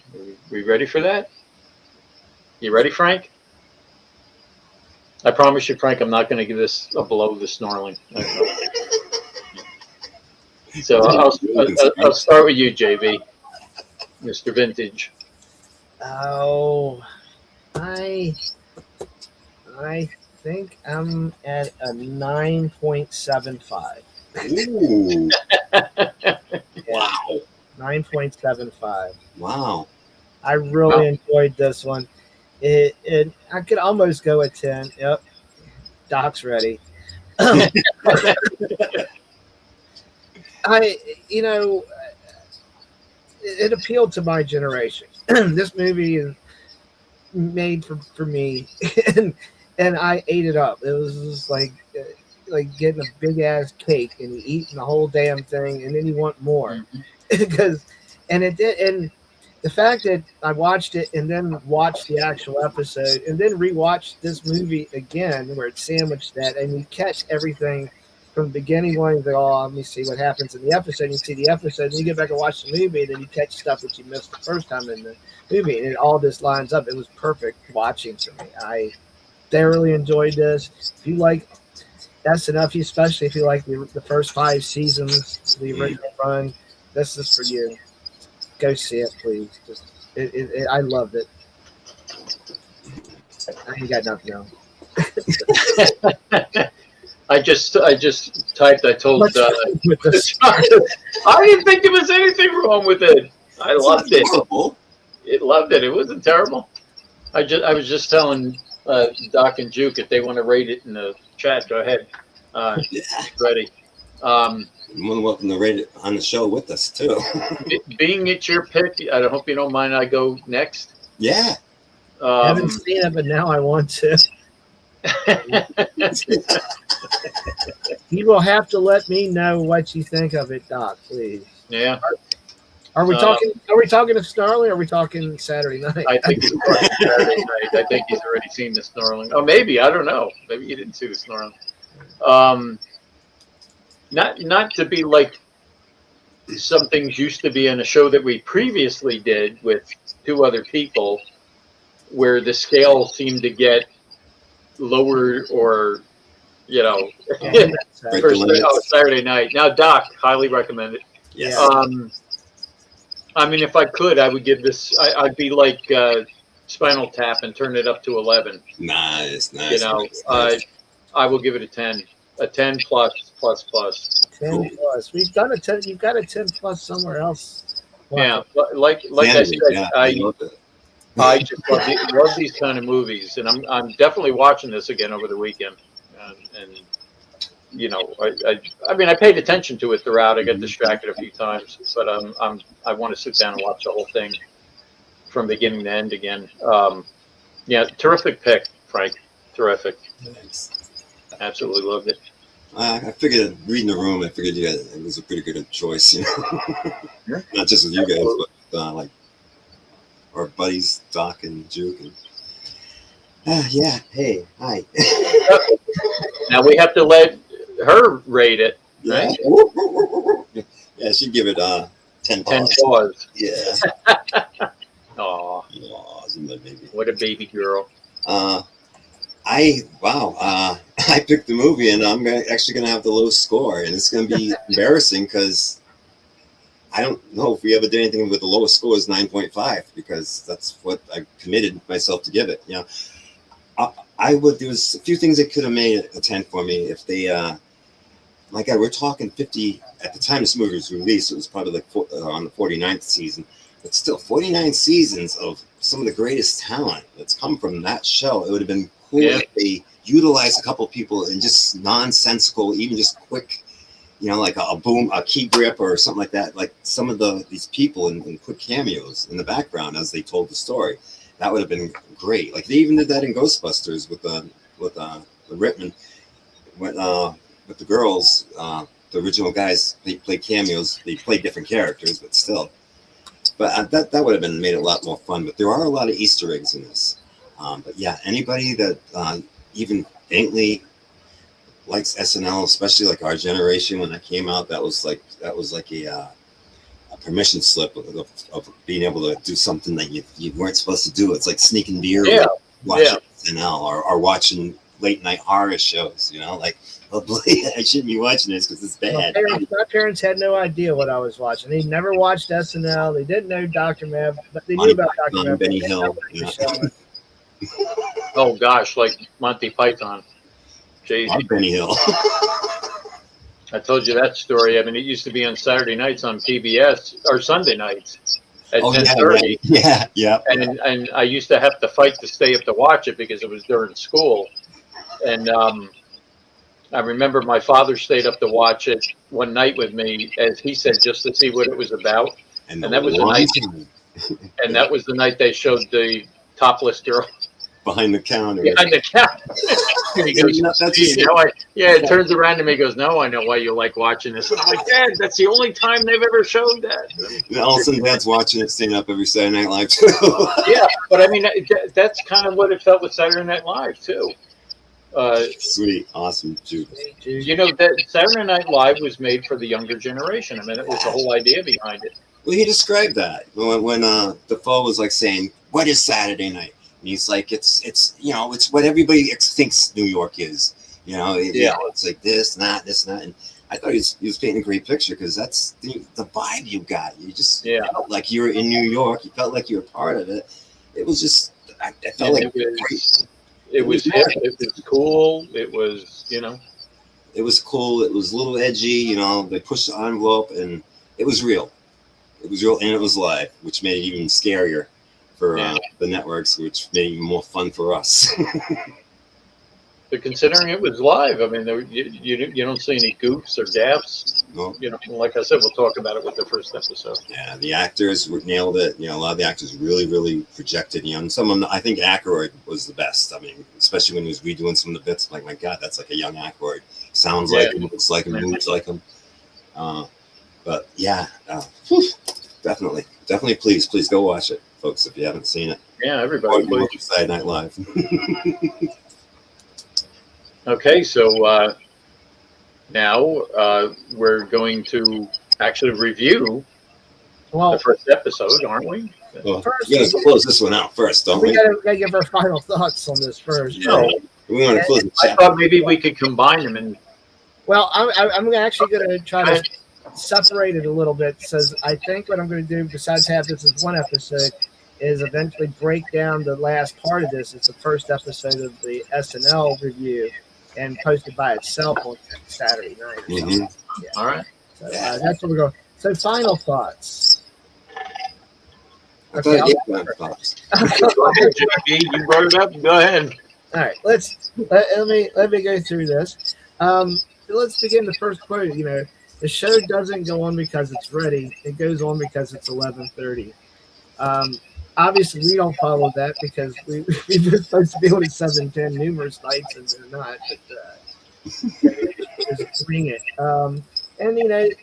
We ready for that? You ready, Frank? I promise you, Frank, I'm not going to give this a below the snorling. So I'll start with you, JV, Mr. Vintage. Oh, I think I'm at a 9.75. Ooh. Wow. 9.75. Wow. I really enjoyed this one. And I could almost go at 10. Yep, Doc's ready. I, you know, it appealed to my generation. This movie is made for me, and I ate it up. It was just like getting a big ass cake and eating the whole damn thing, and then you want more because, and it did. And the fact that I watched it and then watched the actual episode and then rewatched this movie again, where it's sandwiched that, and you catch everything from the beginning, going, "Oh, let me see what happens in the episode." You see the episode, and you get back and watch the movie, and then you catch stuff that you missed the first time in the movie, and it all just lines up. It was perfect watching for me. I thoroughly enjoyed this. If you like SNL, especially if you like the first 5 seasons, the original run, this is for you. Go see it, please. I loved it. I ain't got nothing else. I just typed. I told. With this. I didn't think there was anything wrong with it. I loved it. Horrible. It loved it. It wasn't terrible. I was just telling Doc and Juke if they want to rate it in the chat. Go ahead. Yeah. Ready. You're more than welcome to rate it on the show with us too. Being it's your pick, I hope you don't mind. I go next. Yeah. I haven't seen it, but now I want to. You will have to let me know what you think of it, Doc, please. Yeah. Are we talking? Are we talking to Snarling? Or are we talking Saturday night? I think he's talking Saturday night. I think he's already seen the Snarling. Oh, maybe, I don't know. Maybe you didn't see the Snarling. Not to be like some things used to be in a show that we previously did with 2 other people, where the scale seemed to get lower, or Saturday night. Now, Doc, highly recommend it. Yes. I mean, if I could, I would give this. I'd be like Spinal Tap and turn it up to 11. Nice. I will give it a 10. A 10 plus. 10 plus. We've done a 10. You've got a 10 plus somewhere else. Wow. Yeah, like I said, I just love these kind of movies, and I'm definitely watching this again over the weekend. And I mean, I paid attention to it throughout. I got distracted a few times, but I want to sit down and watch the whole thing from beginning to end again. Yeah, terrific pick, Frank. Terrific. Thanks. Absolutely loved it. I figured, reading the room, I figured it was a pretty good choice, Yeah. Not just with you guys, but like our buddies Doc and Juke. And yeah, hey, hi. Now we have to let her rate it, right? Yeah, she'd give it 10 10 paws. paws. Yeah. Aw, Isn't that baby? what a baby girl. I picked the movie, and I'm actually going to have the lowest score, and it's going to be embarrassing because I don't know if we ever did anything with the lowest score is 9.5, because that's what I committed myself to give it. There was a few things that could have made a 10 for me if they, my God, we're talking 50, at the time this movie was released, it was probably like on the 49th season, but still 49 seasons of some of the greatest talent that's come from that show. It would have been cool if they utilized a couple of people in just nonsensical, even just quick, like a key grip or something like that, like some of these people in quick cameos in the background as they told the story. That would have been great. Like they even did that in Ghostbusters with the Rittman, with the girls, the original guys. They played cameos. They played different characters, but still. But that would have been made it a lot more fun. But there are a lot of Easter eggs in this. But yeah, anybody that even faintly likes SNL, especially like our generation when that came out, that was like a permission slip of being able to do something that you weren't supposed to do. It's like sneaking beer, watching SNL or watching late night horror shows. Like, oh boy, I shouldn't be watching this because it's bad. My parents had no idea what I was watching. They never watched SNL. They didn't know Dr. Meb, but they knew about Dr. Meb. Benny Hill. Oh gosh, like Monty Python. Jeez. Benny Hill. I told you that story. I mean, it used to be on Saturday nights on PBS or Sunday nights. at Oh, 10:30. Yeah. And I used to have to fight to stay up to watch it because it was during school. And I remember my father stayed up to watch it one night with me, as he said, just to see what it was about. And that was the night. And that was the night they showed the topless girl behind the counter. behind the counter. And he goes, it turns around to me and goes, no, I know why you like watching this. And I'm like, Dad, that's the only time they've ever showed that. And all of a sudden, Dad's watching it, staying up every Saturday Night Live, too. Yeah, but I mean, that's kind of what it felt with Saturday Night Live, too. Sweet, awesome, dude. You know, that Saturday Night Live was made for the younger generation. I mean, it was the whole idea behind it. Well, he described that when Defoe was like saying, "What is Saturday night?" And he's like, "It's you know, it's what everybody thinks New York is. You know, it's like this and that." And I thought he was painting a great picture because that's the vibe you got. You just felt like you were in New York. You felt like you were part of it. It was just, I felt like it was hip. It was cool. It was, it was cool. It was a little edgy. You know, they pushed the envelope, and it was real. It was real, and it was live, which made it even scarier for the networks, which made it even more fun for us. But considering it was live, I mean, you don't see any goofs or gaffes. No. Like I said, we'll talk about it with the first episode. Yeah, the actors nailed it. A lot of the actors really, really projected. And some of them, I think Aykroyd was the best. I mean, especially when he was redoing some of the bits. I'm like, my God, that's like a young Aykroyd. Sounds like him, looks like him, moves like him. But yeah, definitely. Please go watch it, folks, if you haven't seen it. Yeah, everybody. Saturday Night Live. Okay, so now we're going to actually review the first episode, aren't we? Well, we got to close this one out first, don't we? We got to give our final thoughts on this first. No, we want to close the I thought maybe we could combine them. And well, I'm actually going to try to separate it a little bit. So I think what I'm going to do, besides have this as one episode, is eventually break down the last part of this. It's the first episode of the SNL review and post it by itself on Saturday night. Mm-hmm. Yeah. All right. So that's where we're going. So final thoughts. Okay, Go ahead, JP. You brought it up. Go ahead. All right. Let me go through this. Let's begin the first quote. The show doesn't go on because it's ready. It goes on because it's 11:30. Obviously, we don't follow that because we've been supposed to be on at 7:10 numerous nights, and they're not. But just bring it. And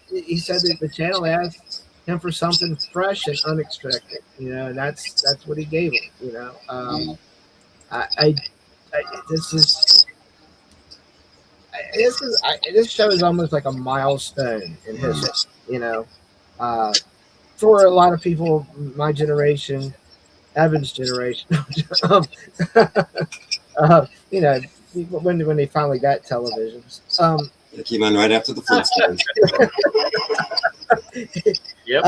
he said that the channel asked him for something fresh and unexpected. And that's what he gave him. This show is almost like a milestone in history. For a lot of people, my generation, Evan's generation, when they finally got televisions. They came on right after the Flintstones. Yep.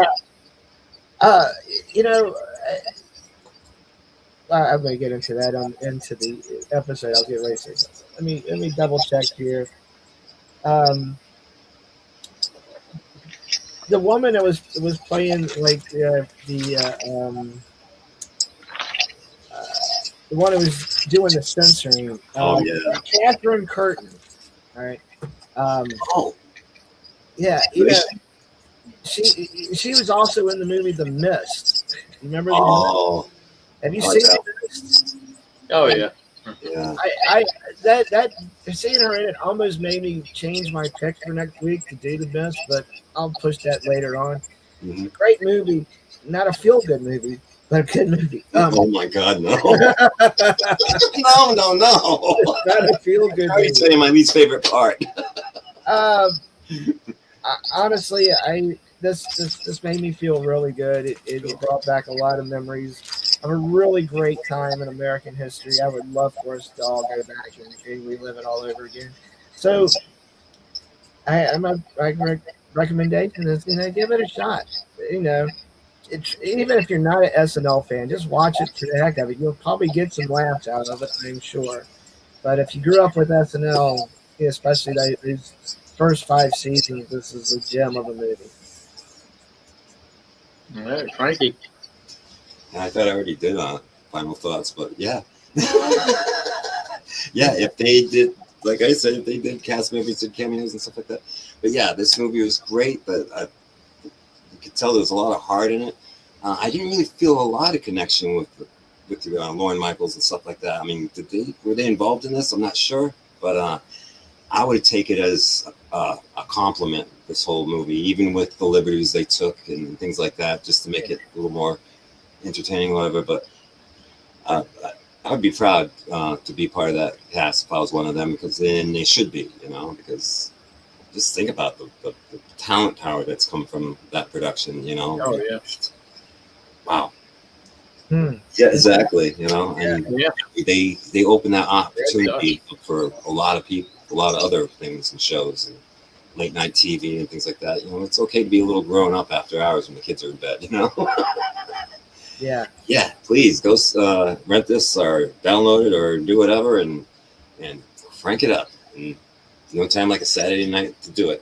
I'm going to get into that into the episode. I'll get ready to say something. Let me double check here. The woman that was playing like the one who was doing the censoring. Catherine Curtin. All right. Yeah. She was also in the movie The Mist. You remember The Mist? Have you seen The Mist? Oh yeah. Yeah. That seeing her in it almost made me change my pick for next week to do The Mist, but I'll push that later on. Mm-hmm. Great movie, not a feel-good movie, but a good movie. Oh my God, no! no! Not a feel-good movie. I'll tell you my least favorite part. Honestly, this made me feel really good. It brought back a lot of memories of a really great time in American history. I would love for us to all go back and relive it all over again. So, my recommendation is give it a shot. Even if you're not an SNL fan, just watch it for the heck of it. You'll probably get some laughs out of it, I'm sure. But if you grew up with SNL, especially these first 5 seasons, this is a gem of a movie. All right, Frankie. And I thought I already did final thoughts, but yeah. Yeah, if they did, like I said, if they did cast members and cameos and stuff like that. But yeah, this movie was great, but you could tell there was a lot of heart in it. I didn't really feel a lot of connection with Lauren Michaels and stuff like that. I mean, were they involved in this? I'm not sure, but I would take it as a compliment, this whole movie, even with the liberties they took and things like that, just to make it a little more entertaining, whatever. But I would be proud to be part of that cast if I was one of them, because then they should be, because just think about the talent power that's come from that production, Oh, yeah. Wow. Hmm. Yeah, exactly. And Yeah. they open that opportunity for a lot of people, a lot of other things and shows and late night TV and things like that. It's okay to be a little grown up after hours when the kids are in bed. Yeah. Yeah, please go rent this or download it or do whatever and crank it up. And no time like a Saturday night to do it.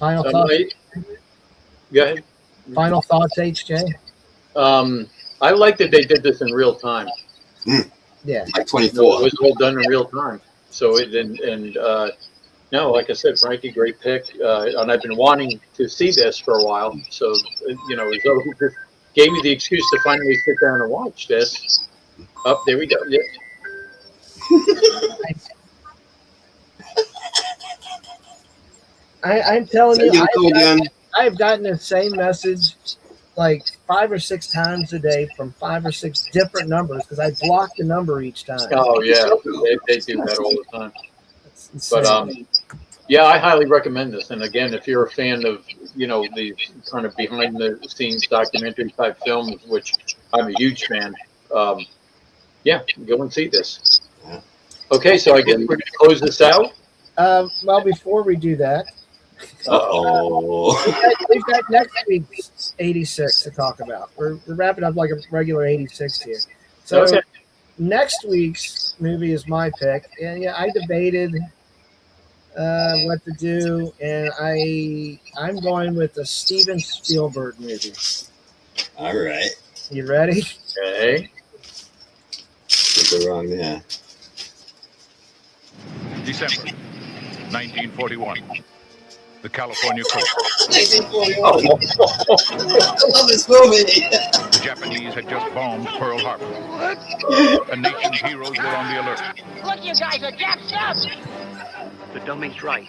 Final thoughts. Go ahead. Final thoughts, HJ. I like that they did this in real time. Yeah. Like It 24. was all done in real time. So no, like I said, Frankie, great pick. And I've been wanting to see this for a while. So, Zoe just gave me the excuse to finally sit down and watch this. Oh, there we go. Yeah. I'm telling So you, go again. I've gotten the same message like 5 or 6 times a day from 5 or 6 different numbers because I block the number each time. Oh, yeah. They do that all the time. Insane. But, yeah, I highly recommend this. And again, if you're a fan of, these kind of behind the scenes documentary type films, which I'm a huge fan, yeah, go and see this. Yeah. Okay, so I guess we're going to close this out. Well, before we do that, Uh-oh. we've got next week's 86 to talk about. We're wrapping up like a regular 86 here. So Okay. next week's movie is my pick. And yeah, I debated what to do, and I'm going with the Steven Spielberg movie. All right. You ready? Okay. Can't go wrong there. December 1941. The California coast. 1941. I love this movie. The Japanese had just bombed Pearl Harbor. A nation's heroes were on the alert. Look, you guys are gassed up! The dummy's right.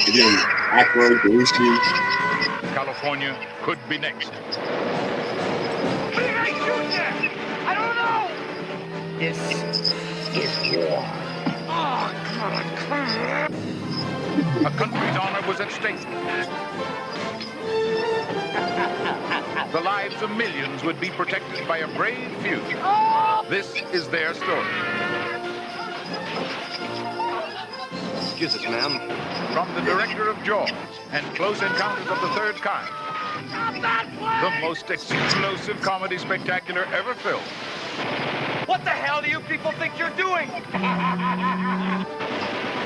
Again, Aykroyd, Belushi. California could be next. What did I shoot there? I don't know! This is war. Oh, God. A country's honor was at stake. The lives of millions would be protected by a brave few. This is their story. Excuse us, ma'am. From the director of Jaws and Close Encounters of the Third Kind, the most explosive comedy spectacular ever filmed. What the hell do you people think you're doing?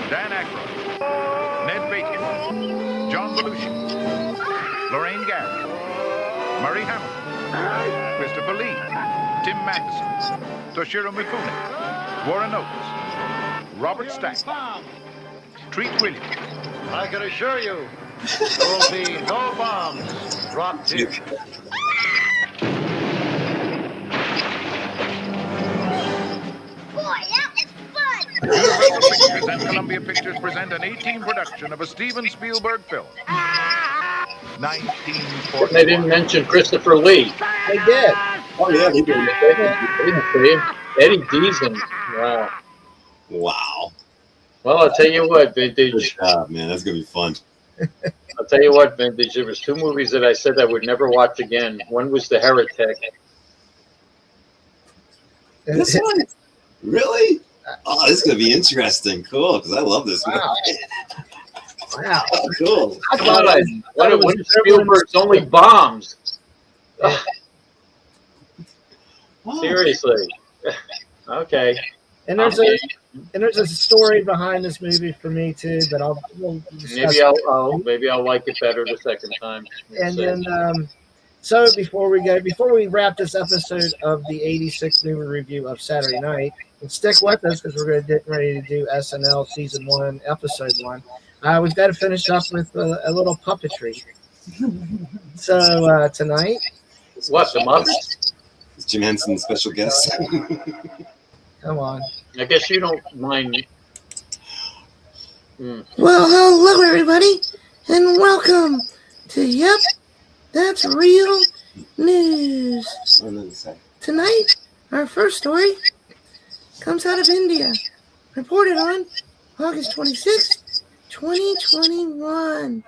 Dan Aykroyd, Ned Beatty, John Belushi, Lorraine Gary, Murray Hamilton, Christopher Lee, Tim Matheson, Toshiro Mifune, Warren Oates, Robert Stack, Treat Williams. I can assure you, there will be no bombs dropped here. Boy, that was fun! Universal Pictures and Columbia Pictures present an 18 production of a Steven Spielberg film. 1941. They didn't mention Christopher Lee. They did. Oh, yeah, he did. Eddie Deason. Wow. Wow. Well, I'll tell you what, Good job, man. That's going to be fun. I'll tell you what, vintage. There was 2 movies that I said I would never watch again. One was The Heretic. This one? Really? Oh, this is going to be interesting. Cool, because I love this Wow. movie. Wow. Cool. I thought God, one of Spielberg's only bombs. Ugh, Wow. seriously. Okay. And there's I'm a game. And there's a story behind this movie for me too, but we'll discuss. Maybe I'll like it better the second time. And then, so before we wrap this episode of the 86 movie review of Saturday Night, and stick with us because we're going to get ready to do SNL season 1, episode 1. We've got to finish up with a little puppetry. So tonight, what, the Muppets? Is Jim Henson the special guest? come on. I guess you don't mind. Well, hello everybody, and welcome to Yep, That's Real News. Tonight, our first story comes out of India, reported on August 26, 2021.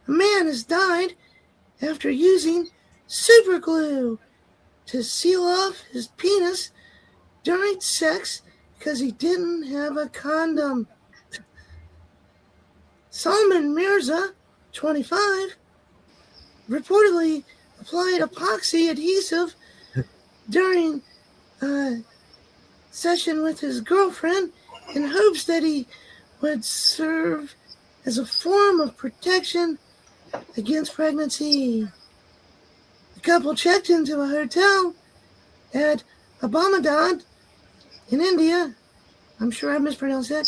A man has died after using super glue to seal off his penis during sex because he didn't have a condom. Salman Mirza, 25, reportedly applied epoxy adhesive during a session with his girlfriend in hopes that he would serve as a form of protection against pregnancy. The couple checked into a hotel at Abhamadad in India. I'm sure I mispronounced that.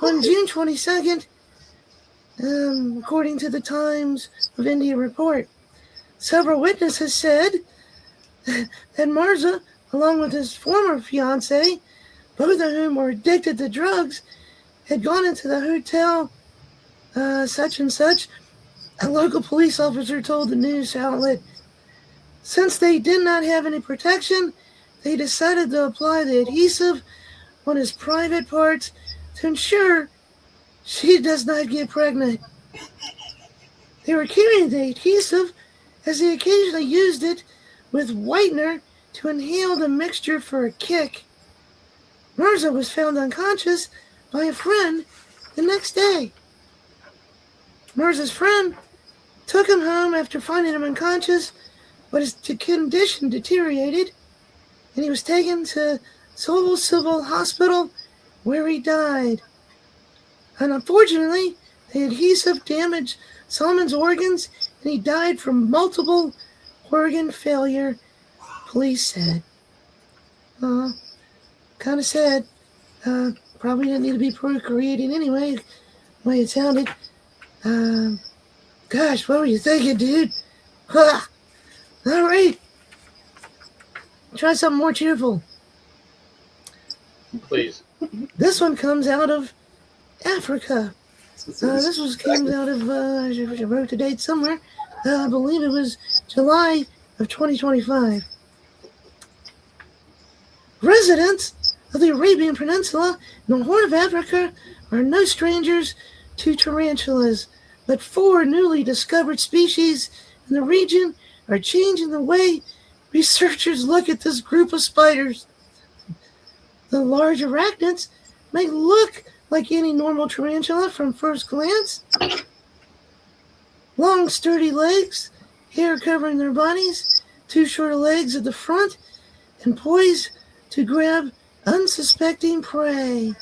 On June 22nd, according to the Times of India report. Several witnesses said that Mirza, along with his former fiancée, both of whom were addicted to drugs, had gone into the hotel such and such. A local police officer told the news outlet, since they did not have any protection, they decided to apply the adhesive on his private parts to ensure she does not get pregnant. They were carrying the adhesive as they occasionally used it with whitener to inhale the mixture for a kick. Mirza was found unconscious by a friend the next day. Mirza's friend took him home after finding him unconscious, but his condition deteriorated, and he was taken to Seoul Civil Hospital, where he died. And unfortunately, the adhesive damaged Salman's organs, and he died from multiple organ failure, police said. Kind of sad. Probably didn't need to be procreating anyway, the way it sounded. Gosh, what were you thinking, dude? All right. Try something more cheerful. Please. This one comes out of Africa. This comes out of, I wrote the date somewhere. I believe it was July of 2025. Residents of the Arabian Peninsula and the Horn of Africa are no strangers to tarantulas, but 4 newly discovered species in the region are changing the way researchers look at this group of spiders. The large arachnids may look like any normal tarantula from first glance. Long, sturdy legs, hair covering their bodies, 2 shorter legs at the front, and poised to grab unsuspecting prey.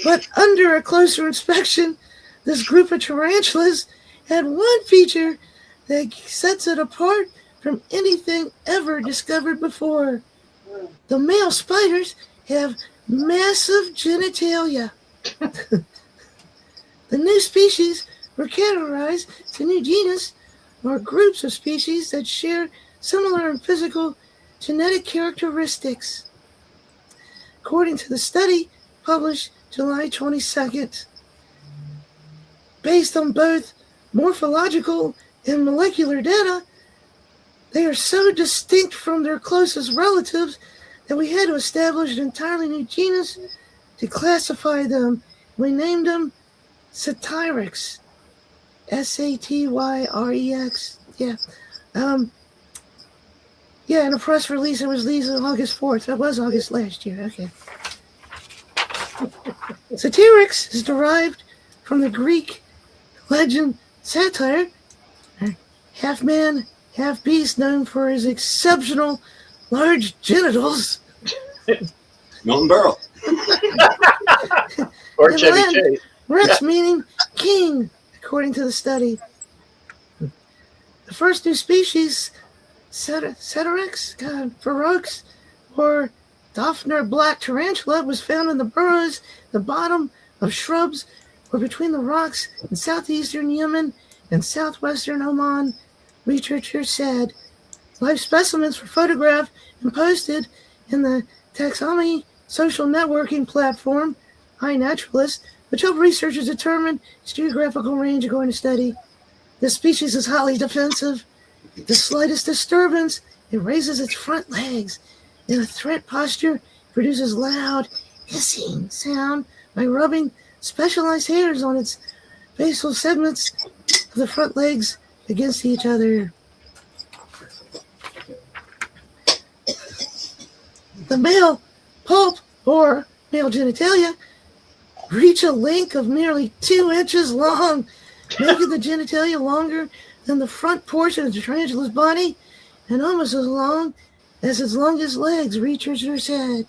But under a closer inspection, this group of tarantulas had one feature that sets it apart from anything ever discovered before. The male spiders have massive genitalia. The new species were categorized to new genus or groups of species that share similar physical genetic characteristics. According to the study published July 22nd, based on both morphological and molecular data, they are so distinct from their closest relatives that we had to establish an entirely new genus to classify them. We named them Satyrex. Satyrex. Yeah. Yeah, in a press release, it was released on August 4th. That was August last year. Okay. Satyrex is derived from the Greek legend Satyr, half man, half beast, known for his exceptional large genitals. Milton Berle. Or In Chevy Latin, Chase. Rex meaning king, according to the study. The first new species, Ceterex, ferox, or Daphner black tarantula, was found in the burrows, the bottom of shrubs, or between the rocks in southeastern Yemen and southwestern Oman, researchers said. Live specimens were photographed and posted in the taxonomy social networking platform, iNaturalist, which helped researchers determine its geographical range according to study. This species is highly defensive. The slightest disturbance, it raises its front legs. In a threat posture, it produces loud hissing sound by rubbing specialized hairs on its basal segments of the front legs against each other. The male pulp, or male genitalia, reach a length of nearly 2 inches long, making the genitalia longer than the front portion of the tarantula's body and almost as long as its longest legs, researchers said.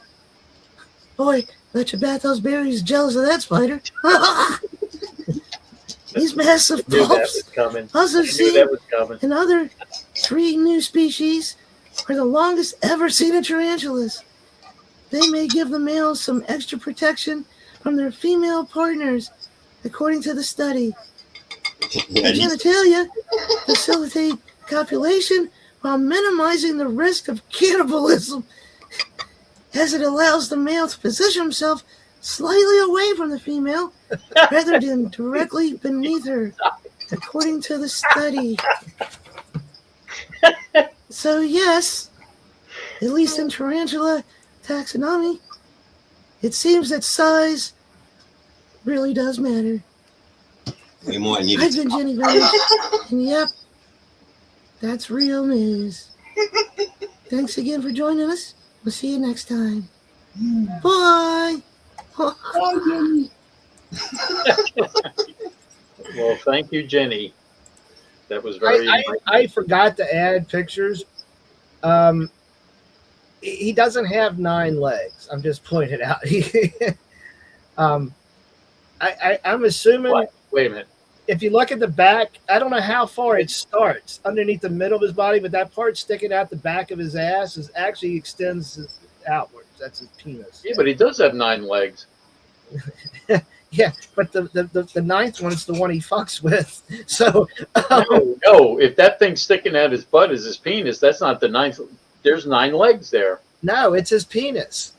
Boy, bet you Bathos Berry's jealous of that spider. These massive I knew that pulps, was coming. also I knew seen that was coming. in other 3 new species, are the longest ever seen in tarantulas. They may give the males some extra protection from their female partners, according to the study. The genitalia facilitate copulation while minimizing the risk of cannibalism, as it allows the male to position himself slightly away from the female rather than directly beneath her, according to the study. So yes, at least in tarantula taxonomy, it seems that size really does matter. Way more I needed. I've been Jenny Village, and yep, that's real news. Thanks again for joining us. We'll see you next time. Bye. Well, thank you, Jenny. That was very. I forgot to add pictures. He doesn't have 9 legs. I'm just pointing it out. I'm assuming. What? Wait a minute. If you look at the back, I don't know how far it starts underneath the middle of his body, but that part sticking out the back of his ass actually extends outwards. That's his penis. Yeah, but he does have 9 legs. Yeah, but the 9th one is the one he fucks with. So No. If that thing sticking out his butt is his penis, that's not the 9th. There's 9 legs there. no, it's his penis.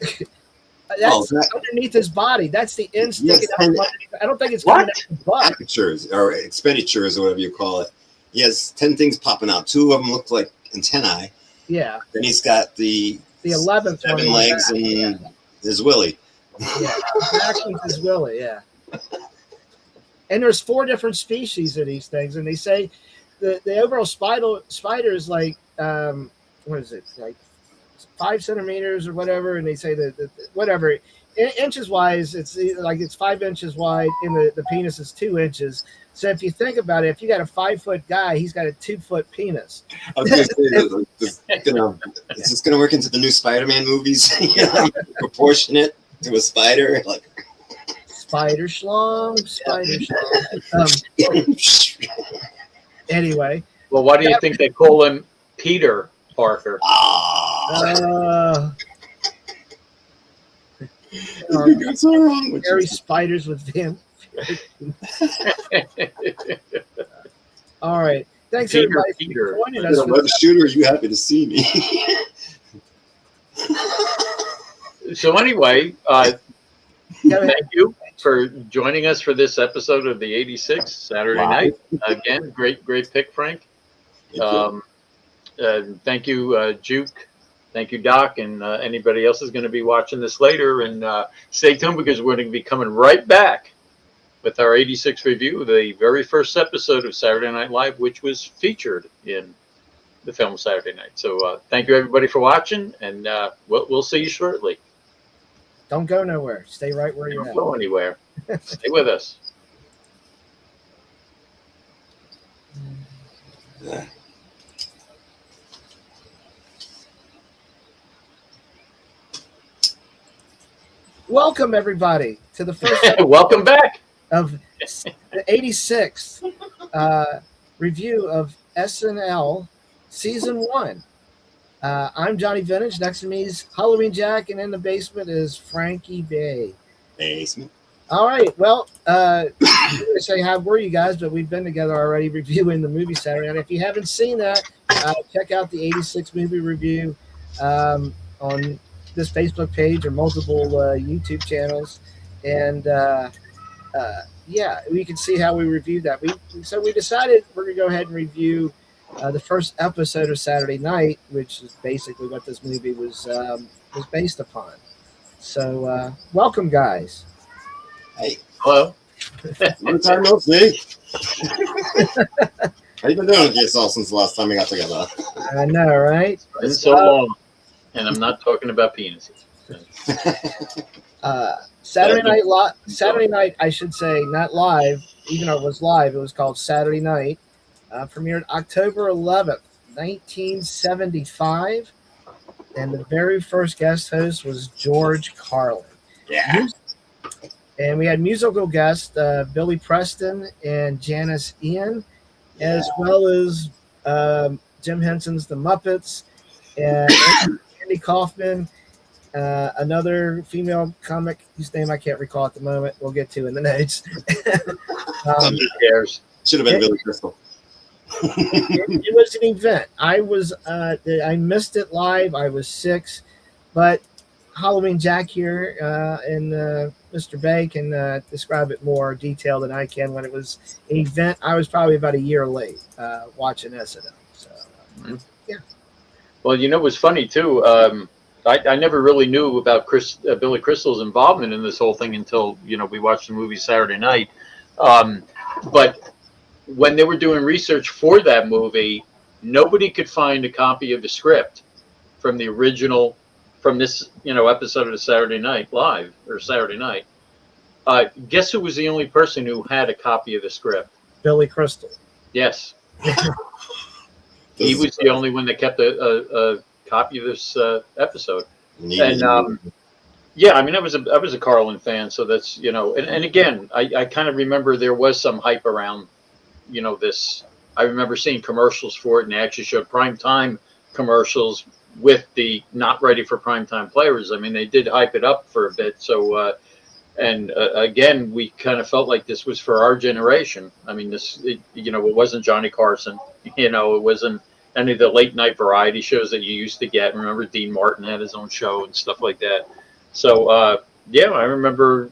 That's underneath his body. That's the end sticking out. I don't think it's coming out his butt. Apertures or expenditures or whatever you call it. He has 10 things popping out. 2 of them look like antennae. Yeah. Then he's got the 11th 7 legs and his willy. Yeah, actually his willy, yeah. And there's 4 different species of these things, and they say the overall spider is like what is it, like 5 centimeters or whatever, and they say that whatever inches wise, it's like it's 5 inches wide, and the penis is 2 inches. So if you think about it, if you got a 5-foot guy, he's got a 2-foot penis. I was going to say, is this going to work into the new Spider-Man movies? Proportionate to a spider, like spider schlong. Anyway. Well, why do you think they call him Peter Parker? Scary spiders with them. All right. Thanks everybody for joining us. Brother Shooter, are you happy to see me? So anyway, thank you for joining us for this episode of the 86 Saturday night. Again, great pick, Frank. Thank you, Juke. Thank you, Doc, and anybody else is going to be watching this later. And stay tuned because we're going to be coming right back with our 86 review, the very first episode of Saturday Night Live, which was featured in the film Saturday Night. So thank you, everybody, for watching, and we'll see you shortly. Don't go nowhere. Stay right where you're at. Don't go anywhere. Stay with us. welcome everybody to the first Welcome back. of the 86th review of SNL Season 1. I'm Johnny Vintage. Next to me is Halloween Jack, and in the basement is Frankie Bay. Basement. All right. Well, I'm going to say how were you guys, but we've been together already reviewing the movie Saturday night. If you haven't seen that, check out the 86 movie review on this Facebook page or multiple YouTube channels. And yeah, we can see how we reviewed that. So we decided we're going to go ahead and review the first episode of Saturday Night, which is basically what this movie was based upon. So welcome, guys. Hey, Hello. long time no see. How you been doing with yourself since the last time we got together? I know, right? It's been so long, and I'm not talking about penises. Saturday night, I should say, not live, even though it was live. It was called Saturday Night. Premiered October 11th, 1975. And the very first guest host was George Carlin. Yeah. And we had musical guests Billy Preston and Janice Ian, as well as Jim Henson's The Muppets, and Andy Kaufman, another female comic whose name I can't recall at the moment. We'll get to in the notes. Who cares? Should have been Billy Crystal. It was an event. I missed it live. I was 6, but Halloween Jack here and Mr. Bay can describe it more detailed than I can. When it was an event, I was probably about a year late watching SNL. So, yeah. Well, you know, it was funny too. I never really knew about Billy Crystal's involvement in this whole thing until, you know, we watched the movie Saturday Night. But when they were doing research for that movie, nobody could find a copy of the script from the original, from this, you know, episode of the Saturday Night Live or Saturday Night. Guess who was the only person who had a copy of the script? Billy Crystal. Yes. He was the only one that kept a copy of this episode. And yeah, I mean, I was a Carlin fan, so that's, you know, and again, I kind of remember there was some hype around, you know, this. I remember seeing commercials for it, and they actually showed primetime commercials with the not ready for primetime players. I mean, they did hype it up for a bit. So, and again, we kind of felt like this was for our generation. I mean, you know, it wasn't Johnny Carson, you know, it wasn't any of the late night variety shows that you used to get. Remember, Dean Martin had his own show and stuff like that. So, yeah, I remember,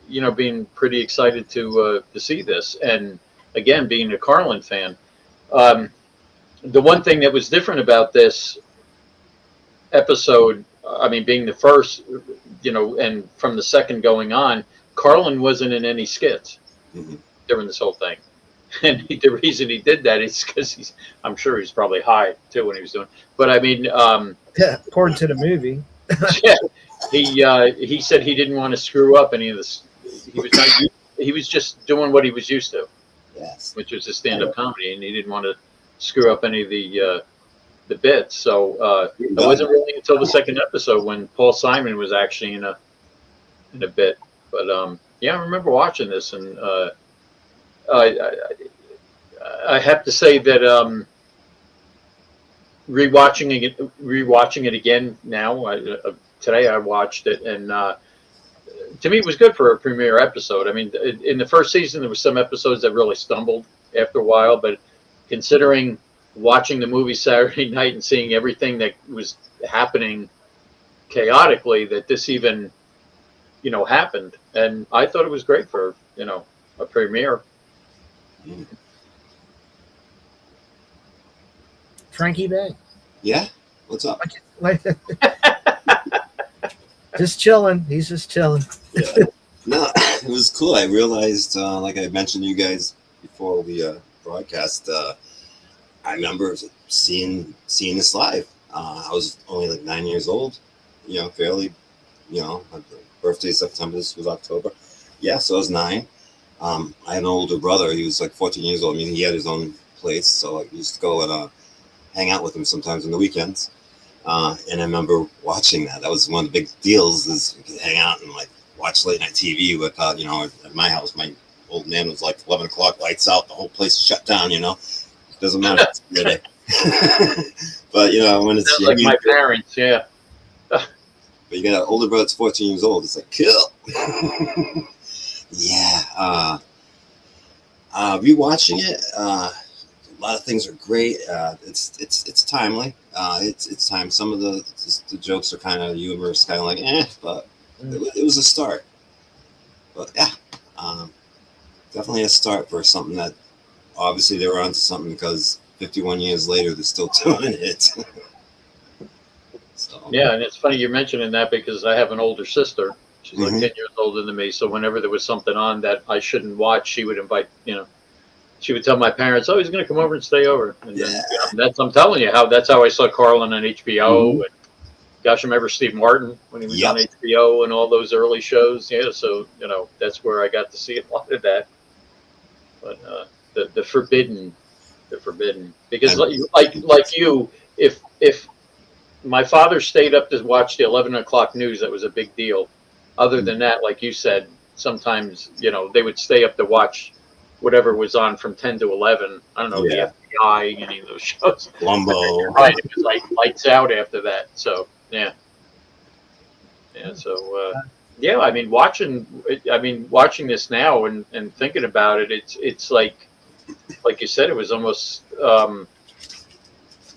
you know, being pretty excited to see this. And again, being a Carlin fan, the one thing that was different about this episode, I mean, being the first, you know, and from the second going on, Carlin wasn't in any skits during this whole thing. And the reason he did that is because I'm sure he's probably high too when he was doing. But I mean, yeah, according to the movie, yeah, he said he didn't want to screw up any of this. He was just doing what he was used to, yes, which was a stand-up comedy, and he didn't want to screw up any of the bits. So it wasn't really until the second episode when Paul Simon was actually in a bit. But yeah, I remember watching this, and I have to say that rewatching it again now. Today I watched it, and to me it was good for a premiere episode. I mean, in the first season there were some episodes that really stumbled after a while, but considering watching the movie Saturday Night and seeing everything that was happening chaotically, that this even, you know, happened, and I thought it was great for, you know, a premiere. Frankie Bay. Yeah, what's up? Just chilling. He's just chilling. Yeah. No, it was cool. I realized, like I mentioned to you guys before we broadcast, I remember seeing this live. I was only like 9 years old, you know, fairly, you know, my birthday September, this was October. Yeah, so I was 9. I had an older brother. He was like 14 years old. I mean, he had his own place, so I used to go and hang out with him sometimes on the weekends. And I remember watching that. That was one of the big deals, is we could hang out and like watch late night TV with, at my house, my old man was like 11 o'clock, lights out, the whole place shut down, Doesn't matter. But, when it's Sounds like my parents, yeah. But you got an older brother that's 14 years old. It's like, kill. Yeah. Rewatching it, a lot of things are great. It's timely. It's time. Some of the jokes are kind of humorous, kind of like, but it was a start. But yeah, definitely a start for something that obviously they were onto something, because 51 years later they're still doing it. So. Yeah, and it's funny you're mentioning that, because I have an older sister. She's like 10 years older than me. So whenever there was something on that I shouldn't watch, she would invite, she would tell my parents, "Oh, he's going to come over and stay over." And I'm telling you that's how I saw Carlin on HBO. And gosh, I remember Steve Martin when he was on HBO and all those early shows. Yeah, so that's where I got to see a lot of that. But the forbidden, because like you, if my father stayed up to watch the 11 o'clock news, that was a big deal. Other than that, like you said, sometimes, they would stay up to watch whatever was on from 10 to 11. I don't know, the FBI, any of those shows. Columbo. Right, it was like lights out after that. So, yeah. Yeah, so, I mean, watching this now and thinking about it, it's like you said, it was almost, how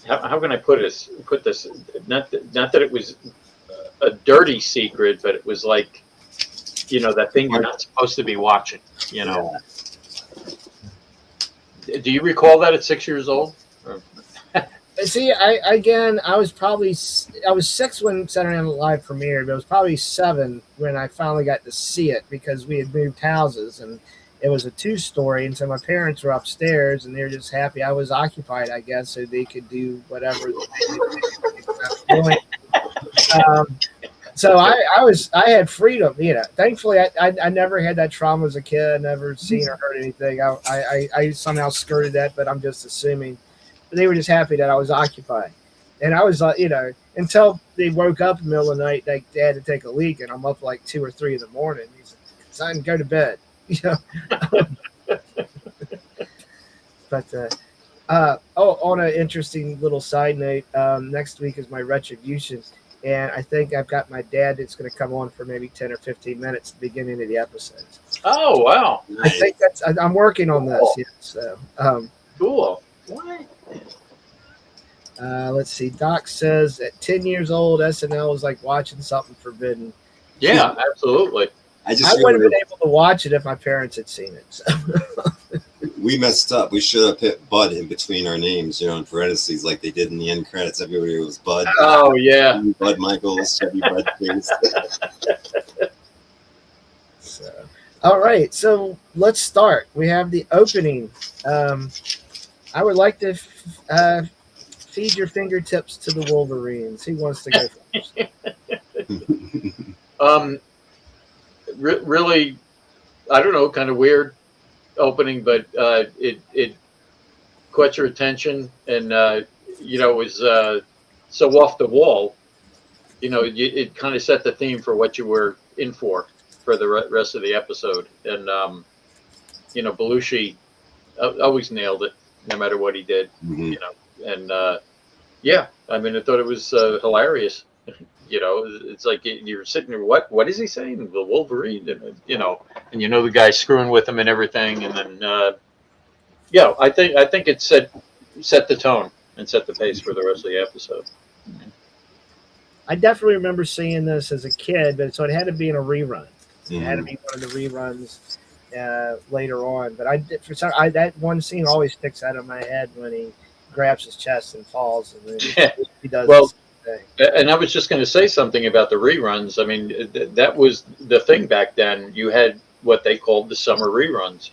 can I put this? Not that it was a dirty secret, but it was like, that thing you're not supposed to be watching, Do you recall that at 6 years old? See, I was 6 when Saturday Night Live premiered, but I was probably 7 when I finally got to see it, because we had moved houses and it was a 2-story, and so my parents were upstairs and they were just happy I was occupied, I guess, so they could do whatever they doing. So I had freedom, Thankfully, I never had that trauma as a kid. I never seen or heard anything. I somehow skirted that, but I'm just assuming. But they were just happy that I was occupied, and I was like, until they woke up in the middle of the night, they had to take a leak, and I'm up like 2 or 3 in the morning. He's like, "Son, go to bed," But on an interesting little side note, next week is my retribution. And I think I've got my dad that's going to come on for maybe 10 or 15 minutes at the beginning of the episode. Oh, wow. I think I'm working on this. Yeah, so, cool. What? Let's see. Doc says at 10 years old, SNL was like watching something forbidden. Yeah, absolutely. I would have been able to watch it if my parents had seen it. So. We messed up. We should have put Bud in between our names, in parentheses, like they did in the end credits. Everybody was Bud. Oh, yeah. Bud Michaels, Chevy Bud Face. So, all right. So let's start. We have the opening. I would like to feed your fingertips to the Wolverines. Who wants to go first? Really, I don't know, kind of weird opening, but it caught your attention, and it was so off the wall. It kind of set the theme for what you were in for the rest of the episode, and Belushi always nailed it, no matter what he did. And I mean, I thought it was hilarious. It's like you're sitting there. What is he saying? The Wolverine, and the guy's screwing with him and everything. And then, I think it set the tone and set the pace for the rest of the episode. I definitely remember seeing this as a kid, but so it had to be in a rerun. It had to be one of the reruns later on. But that one scene always sticks out of my head when he grabs his chest and falls, and then he does. Well, and I was just going to say something about the reruns. I mean, that was the thing back then. You had what they called the summer reruns.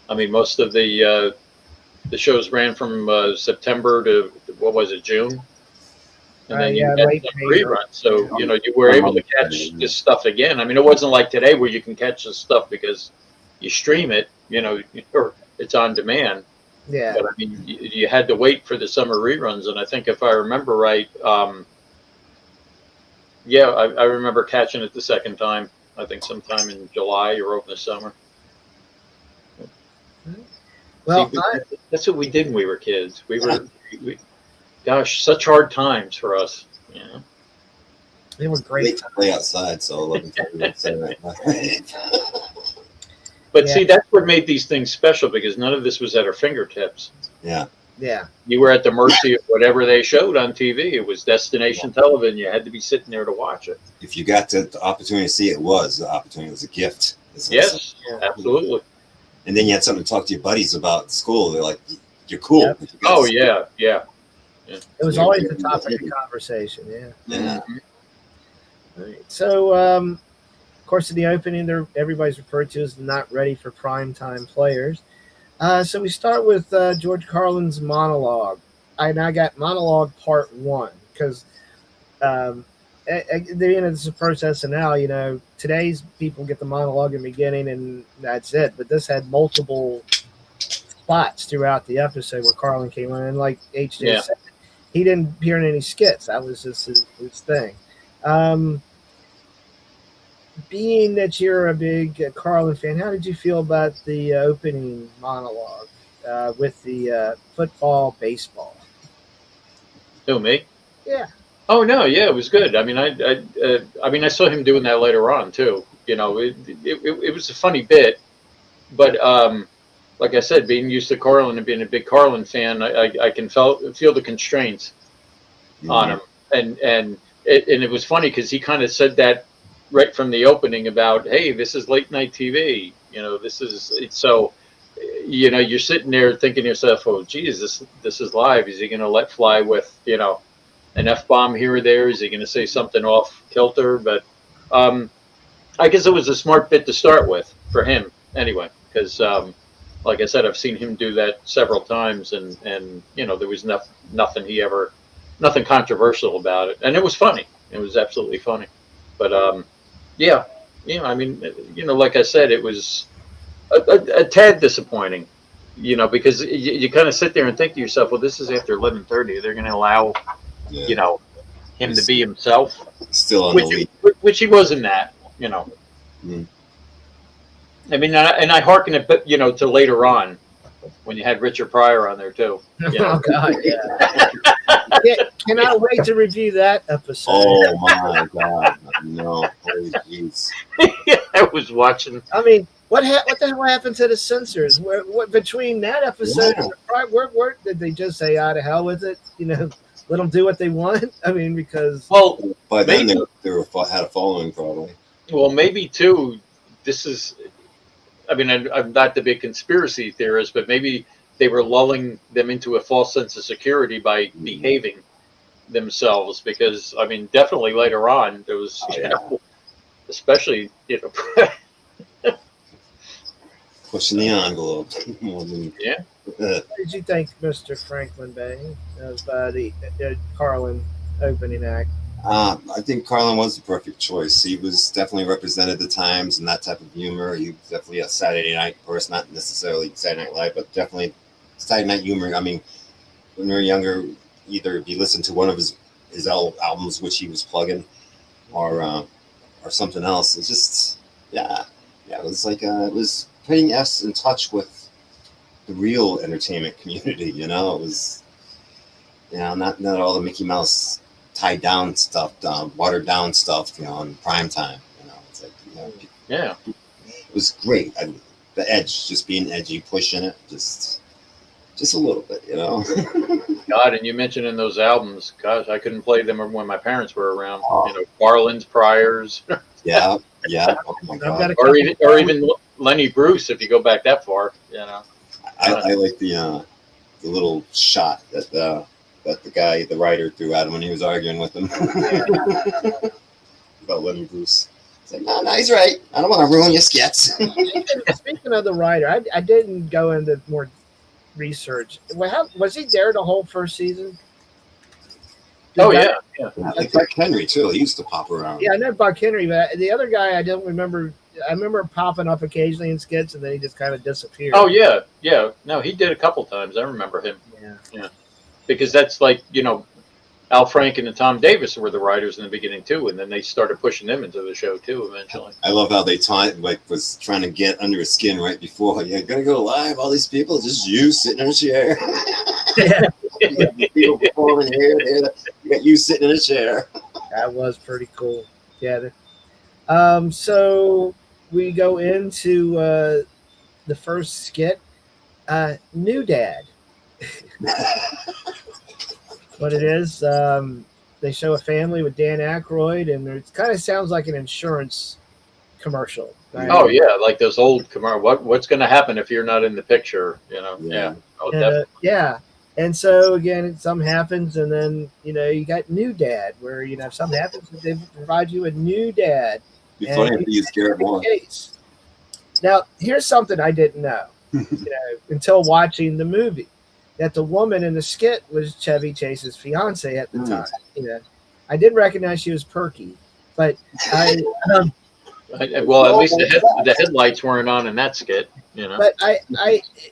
I mean, most of the shows ran from September to, what was it, June? And then you had some reruns. So, you were able to catch this stuff again. I mean, it wasn't like today where you can catch this stuff because you stream it, or it's on demand. Yeah. But I mean, you had to wait for the summer reruns, and I think if I remember right, Yeah, I remember catching it the second time. I think sometime in July or over the summer. Well, See, that's what we did when we were kids. We gosh, such hard times for us. Yeah. they were great. Late to play outside, so 11:30 right. But Yeah. see, that's what made these things special because none of this was at our fingertips. Yeah. Yeah. You were at the mercy of whatever they showed on TV. It was destination television. You had to be sitting there to watch it. If you got the opportunity to see it, the opportunity was a gift. Yes, absolutely. And then you had something to talk to your buddies about at school. They're like, "You're cool." Yep. Oh yeah. It was always the topic of conversation. Yeah. Yeah. All right. So, of course, in the opening, everybody's referred to as not ready for primetime players. So we start with George Carlin's monologue. I got monologue part 1 because at the end of the first SNL, today's people get the monologue in the beginning and that's it. But this had multiple spots throughout the episode where Carlin came on, and like HJ said, he didn't appear in any skits. That was just his thing. Being that you're a big Carlin fan, how did you feel about the opening monologue with the football, baseball? Who, me? Yeah. Oh no, yeah, it was good. I mean, I saw him doing that later on too. It was a funny bit, but like I said, being used to Carlin and being a big Carlin fan, I can feel the constraints on him, and it was funny because he kind of said that right from the opening about, hey, this is late night TV. This is so. You're sitting there thinking to yourself, oh, geez, this is live. Is he going to let fly with an F-bomb here or there? Is he going to say something off kilter? But I guess it was a smart bit to start with for him anyway, because like I said, I've seen him do that several times, and there was nothing controversial about it, and it was funny. It was absolutely funny. But I mean, like I said, it was a tad disappointing, because you kind of sit there and think to yourself, well, this is after 11:30. They're going to allow, him to be himself, Still on the lead. which he was in that, I mean, and I hearken it, to later on when you had Richard Pryor on there too. Oh God, yeah. Cannot wait to review that episode. Oh my God, no! Holy jeez. I was watching. I mean, what the hell happened to the censors? What between that episode and where did they just say, "Ah, to hell with it"? Let them do what they want. I mean, because by then they had a following probably. Well, maybe too. This is. I mean, I'm not the big conspiracy theorist, but maybe they were lulling them into a false sense of security by behaving themselves. Because I mean, definitely later on there was, especially pushing the envelope. Yeah. What did you think, Mr. Franklin Bay, of the Carlin opening act? I think Carlin was the perfect choice. He was definitely represented the times and that type of humor. He was definitely a Saturday night person, not necessarily Saturday Night Live, but definitely Saturday night humor. I mean, when we were younger, either if you listened to one of his albums, which he was plugging, or something else. It's just, it was like it was putting us in touch with the real entertainment community. It was, not all the Mickey Mouse tied down stuff, watered down stuff, in prime time. It's like, it was great. The edge, just being edgy, pushing it, just a little bit, God, and you mentioned in those albums, gosh, I couldn't play them when my parents were around. Carlin's, Pryor's. Yeah. Oh my God. Or even Lenny Bruce, if you go back that far. I like the little shot that the guy, the writer, threw at him when he was arguing with him about Lenny Bruce. It's like, no, he's right. I don't want to ruin your skits. Speaking of the writer, I didn't go into more research. Was he there the whole first season? Yeah. Like Buck Henry too. He used to pop around. Yeah, I know Buck Henry, but the other guy I don't remember. I remember popping up occasionally in skits, and then he just kind of disappeared. Oh yeah. No, he did a couple times. I remember him. Yeah. Because that's like Al Franken and Tom Davis were the writers in the beginning too, and then they started pushing them into the show too eventually. I love how they was trying to get under his skin right before. You're gonna go live. All these people, just you sitting in a chair. People performing here. You got you sitting in a chair. That was pretty cool. Yeah. So we go into the first skit. New Dad. What it is, they show a family with Dan Aykroyd, and it kind of sounds like an insurance commercial. Right? Oh yeah, like those old commercials. What's going to happen if you're not in the picture? You know? Yeah. Oh, definitely. Yeah. And so again, something happens, and then you got New Dad, where if something happens, they provide you a new dad. Be funny if they use Garrett Moore. Now, here's something I didn't know, until watching the movie, that the woman in the skit was Chevy Chase's fiance at the time. I did recognize she was perky, but well, at least the headlights weren't on in that skit. But I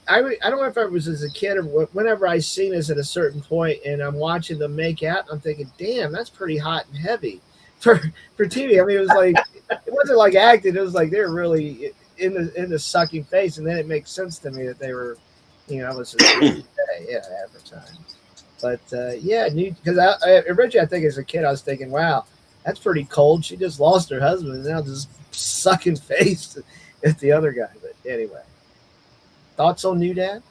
don't know if it was as a kid or whenever I seen this at a certain point, and I'm watching them make out, I'm thinking, damn, that's pretty hot and heavy for TV. I mean, it was like it wasn't like acting; it was like they were really in the sucking face, and then it makes sense to me that they were, it was advertising. But because originally I think as a kid I was thinking, wow, that's pretty cold. She just lost her husband, and now just sucking face at the other guy. But anyway. Thoughts on New Dad?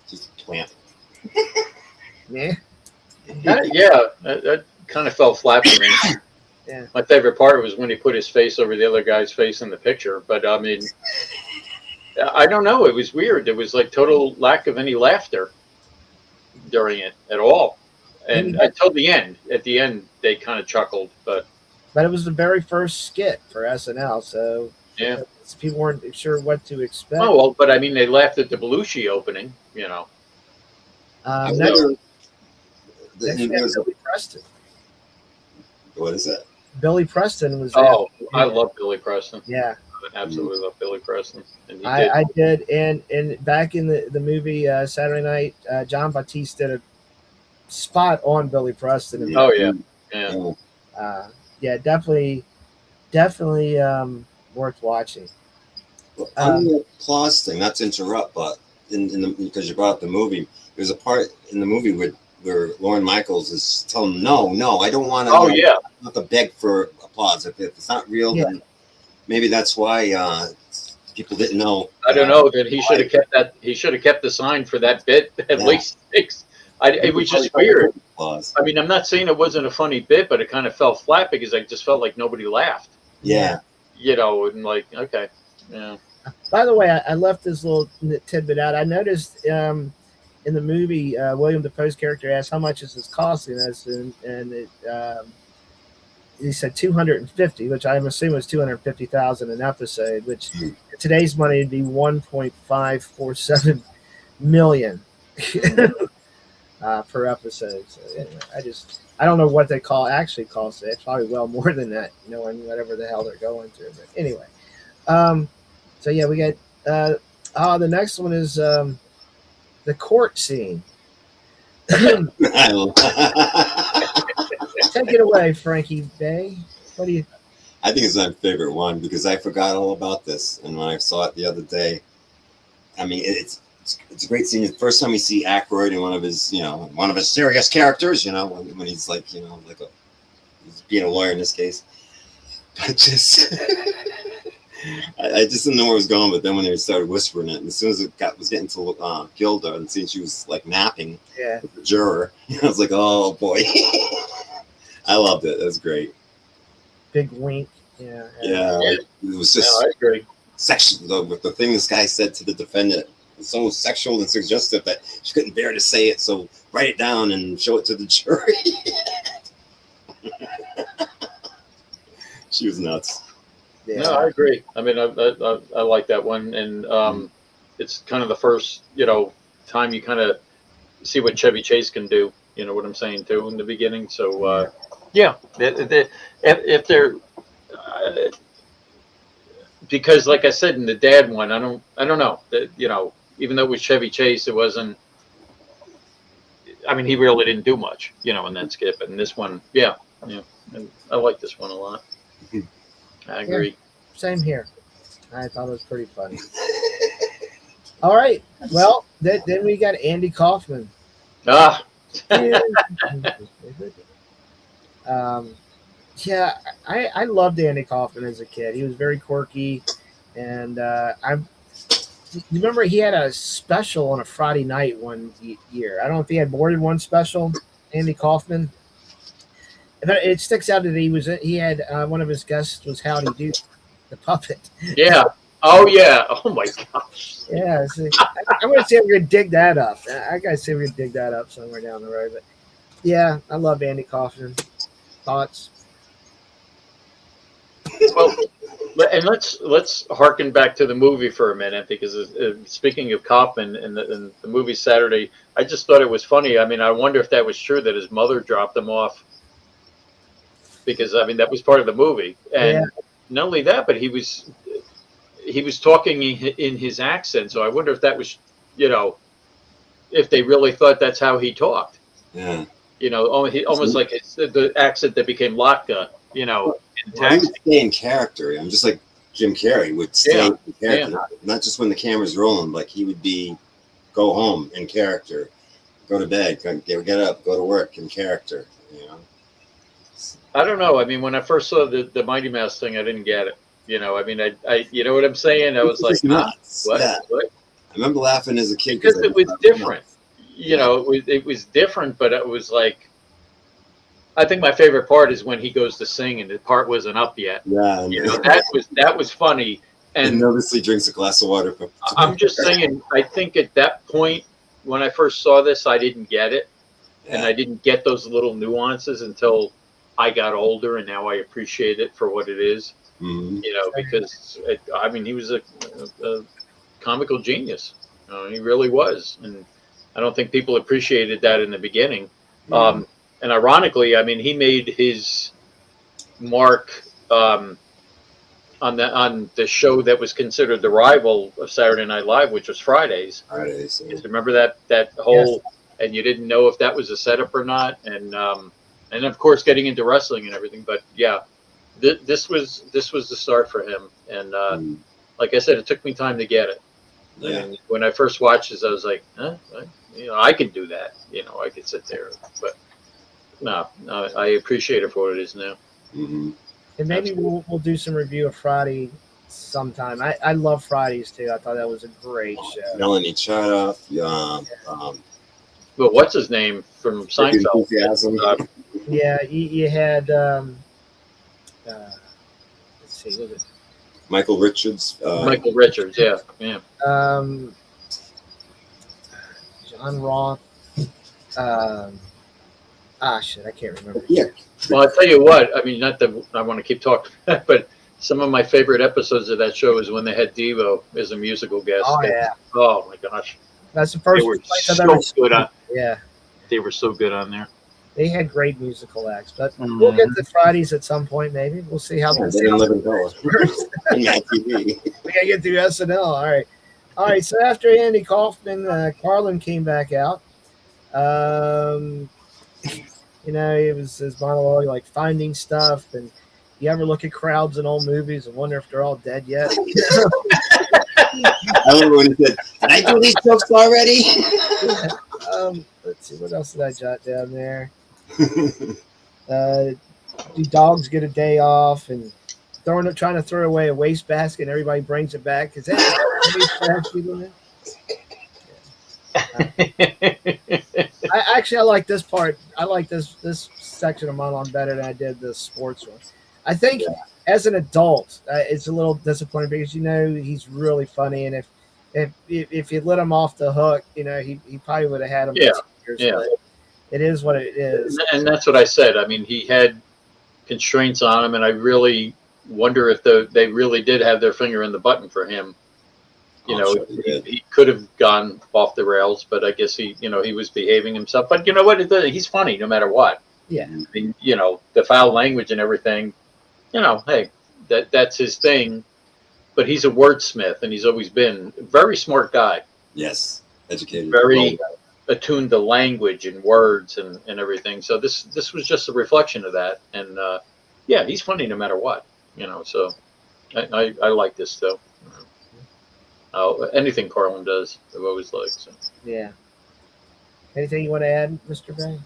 Just a plant. Yeah. That kind of fell flat for me. Yeah. My favorite part was when he put his face over the other guy's face in the picture. But I mean, I don't know. It was weird. There was like total lack of any laughter during it at all. And until the end. At the end, they kind of chuckled. But it was the very first skit for SNL. So yeah. People weren't sure what to expect. Oh, well, but I mean, they laughed at the Belushi opening, Next Billy Preston. What is that? Billy Preston was there. Oh, I love Billy Preston. Yeah. I absolutely love Billy Preston. And I did. And back in the movie Saturday Night, John Batiste did a spot on Billy Preston. Oh, yeah. Yeah, definitely worth watching. Well, on the applause thing, not to interrupt, but because you brought up the movie, there's a part in the movie where Lorne Michaels is telling him, no, I don't want to. Oh yeah, not to beg for applause. If it's not real, then maybe that's why people didn't know. I don't know that he should have kept that. He should have kept the sign for that bit at least. It was just weird. I mean, I'm not saying it wasn't a funny bit, but it kind of fell flat because I just felt like nobody laughed. Yeah. And like, okay. Yeah. By the way, I left this little tidbit out. I noticed in the movie, William Dafoe's character asked, how much is this costing us? And he said 250, which I'm assuming was 250,000 an episode, which today's money would be 1.547 million per episode. So anyway, I don't know what they actually cost it. It's probably well more than that, knowing whatever the hell they're going through. But anyway, so yeah, we got the next one is the court scene. Take it away, Frankie Bay. What do you? I think it's my favorite one because I forgot all about this, and when I saw it the other day, I mean, it's a great scene. The first time we see Aykroyd in one of his serious characters, when he's like, he's being a lawyer in this case. But just, I just didn't know where it was going. But then when they started whispering it, and as soon as it was getting to Gilda and seeing she was like napping with the juror, I was like, oh boy. I loved it. That was great. Big wink. Yeah. It was just sexual. The thing this guy said to the defendant was so sexual and suggestive that she couldn't bear to say it. So write it down and show it to the jury. She was nuts. Yeah. No, I agree. I mean, I like that one, and it's kind of the first time you kind of see what Chevy Chase can do. You know what I'm saying too in the beginning. So if they're because like I said in the dad one, I don't know that even though it was Chevy Chase, it wasn't. I mean, he really didn't do much, in that skit. But in this one, yeah. And I like this one a lot. I agree. Same here. I thought it was pretty funny. All right. Well, then we got Andy Kaufman. Ah, Yeah, I loved Andy Kaufman as a kid. He was very quirky, and you remember he had a special on a Friday night one year. I don't know if he had more than one special. Andy Kaufman. It sticks out that he had one of his guests was Howdy Doody, the puppet. yeah. Oh, yeah. Oh, my gosh. Yeah, see, I'm going to see if we're going to dig that up. I got to see if we can dig that up somewhere down the road. But yeah, I love Andy Kaufman. Thoughts? Well, and let's harken back to the movie for a minute, because speaking of Kaufman and the movie Saturday, I just thought it was funny. I mean, I wonder if that was true that his mother dropped him off, because I mean that was part of the movie, and not only that, but he was talking in his accent. So I wonder if that was, if they really thought that's how he talked. Yeah. Almost like the accent that became Latka. In Well, he Taxi. would stay in character. I'm just like Jim Carrey would stay in character, not just when the camera's rolling. Like he would go home in character, go to bed, get up, go to work in character. I don't know. I mean, when I first saw the Mighty Mouse thing, I didn't get it. I mean, I you know what I'm saying? I was like, nuts. what? Yeah. What? I remember laughing as a kid Because it was different. It was different, but it was like, I think my favorite part is when he goes to sing and the part wasn't up yet. Yeah, that was funny. And nervously drinks a glass of water. I'm just saying, I think at that point when I first saw this, I didn't get it, and I didn't get those little nuances until I got older, and now I appreciate it for what it is. Mm-hmm. Because I mean, he was a comical genius. He really was, and I don't think people appreciated that in the beginning. Mm-hmm. And ironically, I mean, he made his mark on the show that was considered the rival of Saturday Night Live, which was Fridays. Fridays. Yeah. Remember that whole, and you didn't know if that was a setup or not, and of course getting into wrestling and everything. But yeah, this was the start for him, and like I said, it took me time to get it. Yeah. I mean, when I first watched this, I was like, I could do that. I could sit there, but. No, I appreciate it for what it is now. Mm-hmm. And maybe we'll do some review of Friday sometime. I love Fridays too. I thought that was a great show. Melanie Chardoff. But what's his name from Seinfeld? Yeah, you had let's see, what was it? Michael Richards. Michael Richards, yeah. John Roth. Shit, I can't remember. Yeah. Well, I'll tell you what. I mean, not that I want to keep talking, but some of my favorite episodes of that show is when they had Devo as a musical guest. Oh, yeah. Oh, my gosh. That's the first They were place I've ever so good on. Yeah. They were so good on there. They had great musical acts, but we'll get to Fridays at some point, maybe. We'll see how they didn't live in color. Yeah, TV. We got to get through SNL. All right. So after Andy Kaufman, Carlin came back out. It was his monologue, like finding stuff, and you ever look at crowds in old movies and wonder if they're all dead yet? I remember when he said, "Did I do these jokes already?" Let's see, what else did I jot down there? Do dogs get a day off? And trying to throw away a wastebasket, and everybody brings it back because I like this part. I like this section of monologue better than I did the sports one. I think as an adult, it's a little disappointing because he's really funny, and if you let him off the hook, he probably would have had him. For years, but it is what it is, and that's what I said. I mean, he had constraints on him, and I really wonder if they really did have their finger in the button for him. He could have gone off the rails, but I guess he was behaving himself. But you know what? He's funny no matter what. Yeah. I mean, the foul language and everything, hey, that's his thing. But he's a wordsmith, and he's always been a very smart guy. Yes. Educated. Very, attuned to language and words and everything. So this was just a reflection of that. And yeah, he's funny no matter what, So I like this though. Anything Carlin does, I've always liked. So. Yeah. Anything you want to add, Mr. Bay?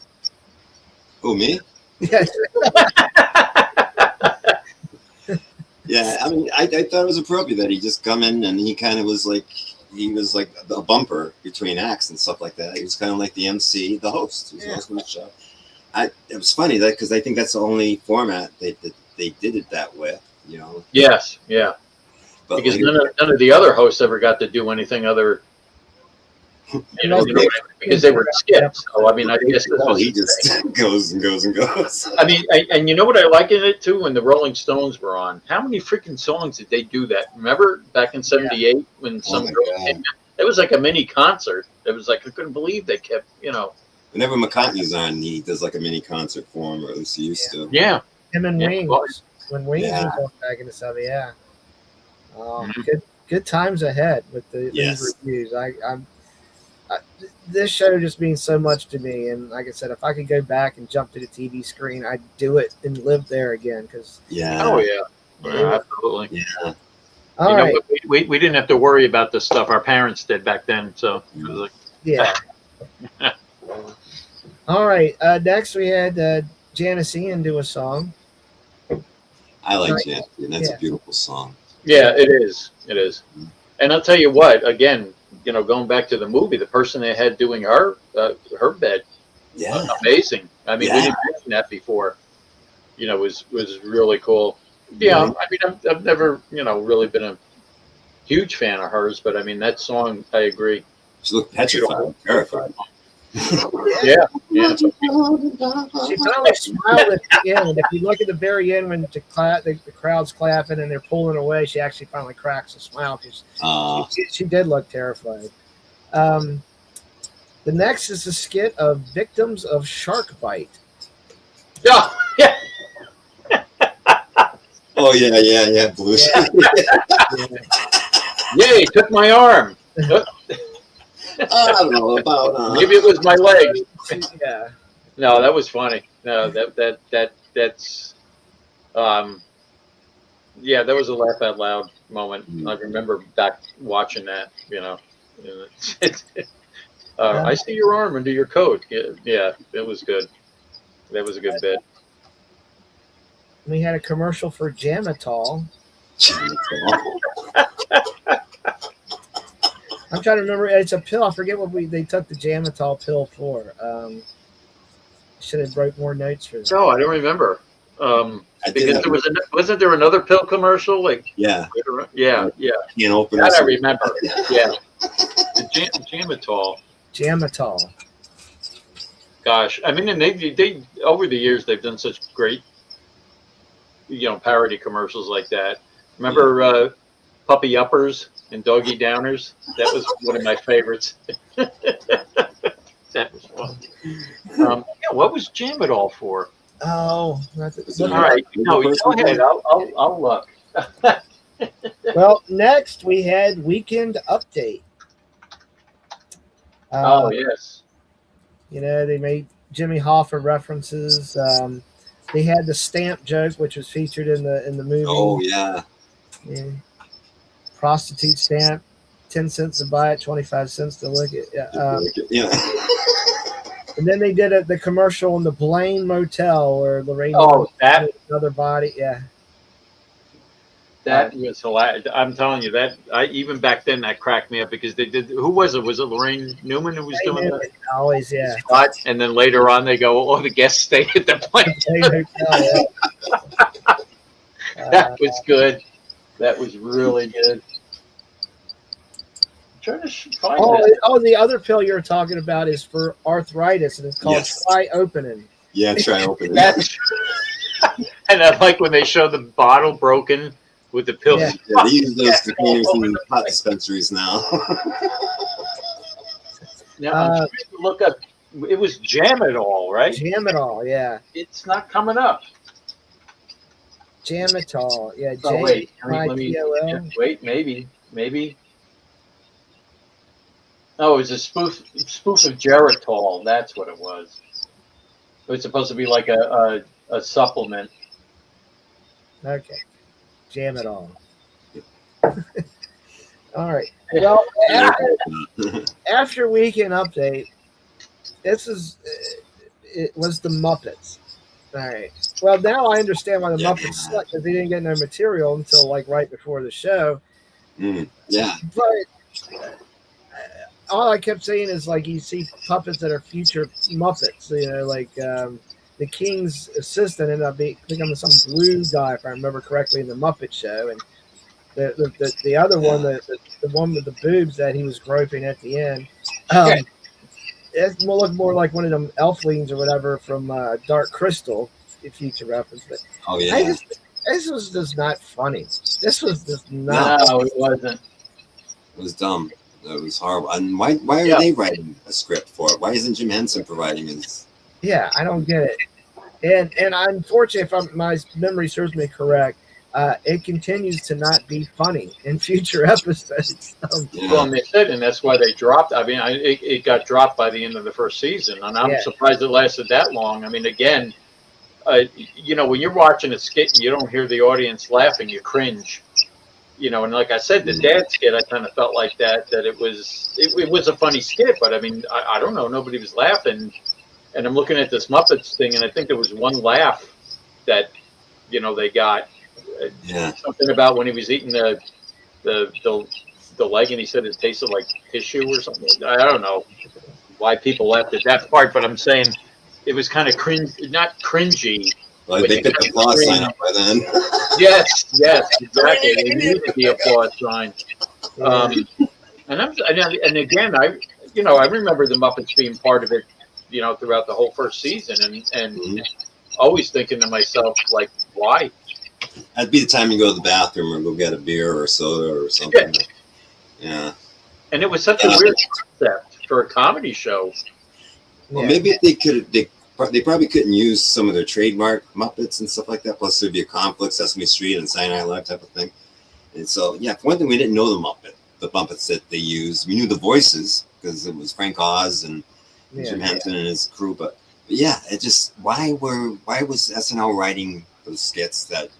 Who, me? Yes. Yeah, I mean, I thought it was appropriate that he just come in and he kind of was like a bumper between acts and stuff like that. He was kind of like the MC, the host. He was hosting the show. It was funny that because I think that's the only format they did it that way. Yes, yeah. But because none of the other hosts ever got to do anything other. Because they were skips. So I mean, I guess he just goes and goes and goes. I mean, and you know what I like in it too? When the Rolling Stones were on, how many freaking songs did they do that? Remember back in '78 when some girl came in? It was like a mini concert. It was like I couldn't believe they kept, Whenever McCartney's on, he does like a mini concert for him, or at least he used to. Yeah. Him and Wings. When Wings was on back in the '70s, yeah. Good times ahead with these reviews. This show just means so much to me, and like I said, if I could go back and jump to the TV screen, I'd do it and live there again. Because absolutely, yeah. All right, we didn't have to worry about the stuff our parents did back then, so it was like, yeah. All right, next we had Janice Ian do a song. I like Janice Ian. That's a beautiful song. Yeah, it is. It is. And I'll tell you what, again, going back to the movie, the person they had doing her bed, amazing. I mean, we didn't mention that before. Was really cool. Yeah, I mean, I've never, really been a huge fan of hers, but I mean, that song, I agree. She looked petrified, terrified. Yeah. She finally smiled at the end. If you look at the very end when the crowd's clapping and they're pulling away, she actually finally cracks a smile because she did look terrified. The next is a skit of victims of shark bite. Oh, yeah. Oh yeah. Blue. Yeah, he took my arm. I don't know about. Maybe it was my leg. Yeah. No, that was funny. No, that's that was a laugh out loud moment. I remember back watching that. I see your arm under your coat. Yeah, it was good. That was a good bit. We had a commercial for Jamatol. I'm trying to remember. It's a pill. I forget what they took the Jamatol pill for. Should have wrote more notes for that. No, I don't remember. Because wasn't there another pill commercial? Yeah. Can't open that. I remember. Yeah. The Jamatol. Gosh, I mean, and they over the years they've done such great, parody commercials like that. Remember Puppy Uppers and Doggy Downers? That was one of my favorites. That was fun. What was Jamadol for? Oh, all right. No, go ahead. I'll look. Well, next we had Weekend Update. Yes. They made Jimmy Hoffa references. They had the stamp joke, which was featured in the movie. Oh yeah. Prostitute stamp, 10 cents to buy it, 25 cents to lick it. Yeah. And then they did the commercial in the Blaine Motel where Lorraine that another body. Yeah. That was hilarious. I'm telling you that even back then that cracked me up because they did. Who was it? Was it Lorraine Newman who was doing that? Always, yeah. And then later on they go, "Oh, the guests stayed at the Blaine Hotel." That was good. That was really good. I'm trying to find that. Oh, the other pill you're talking about is for arthritis, and it's called Try Opening. Yeah, Try Opening. And I like when they show the bottle broken with the pills. Yeah, they use those containers in pot dispensaries now. Now I'm trying to look up. It was Jamadol, right? Jamadol, yeah. It's not coming up. Jamatol, yeah. Wait, maybe. Oh, it was a spoof of Geritol. That's what it was. It was supposed to be like a supplement. Okay, jam it on. All right. Well, after weekend update, it was the Muppets. All right. Well, now I understand why the Muppets suck, because they didn't get no material until like right before the show. Yeah. But all I kept saying is like you see puppets that are future Muppets. You know, like the King's assistant ended up becoming some blue guy, if I remember correctly, in the Muppet Show, and the other one, the one with the boobs that he was groping at the end. It will look more like one of them elflings or whatever from Dark Crystal, if future reference. But oh yeah, this was just not funny. This was just not. No, it wasn't. It was dumb. It was horrible. And why are they writing a script for it? Why isn't Jim Henson providing his? Yeah, I don't get it. And unfortunately, if my memory serves me correct, it continues to not be funny in future episodes. Well, and they said, and that's why they dropped. I mean, it got dropped by the end of the first season, and I'm surprised it lasted that long. I mean, again, you know, when you're watching a skit and you don't hear the audience laughing, you cringe. You know, and like I said, the dad skit, I kind of felt like that it was a funny skit, but I mean, I don't know, nobody was laughing. And I'm looking at this Muppets thing, and I think there was one laugh that, you know, they got. Something about when he was eating the leg, and he said it tasted like tissue or something. I don't know why people laughed at that part, but I'm saying it was kind of cringe, not cringy. Well, they put the applause sign up by then. Yes, exactly. They needed the applause sign. And again, I remember the Muppets being part of it, you know, throughout the whole first season, and always thinking to myself, like, why? That'd be the time you go to the bathroom or go get a beer or a soda or something. Yeah. And it was such a weird concept for a comedy show. Well, maybe if they probably couldn't use some of their trademark Muppets and stuff like that. Plus, there'd be a conflict, Sesame Street and Saturday Night Live type of thing. And so, for one thing, we didn't know the Muppets that they used. We knew the voices because it was Frank Oz and Jim Henson and his crew. But yeah, it just why was SNL writing those skits that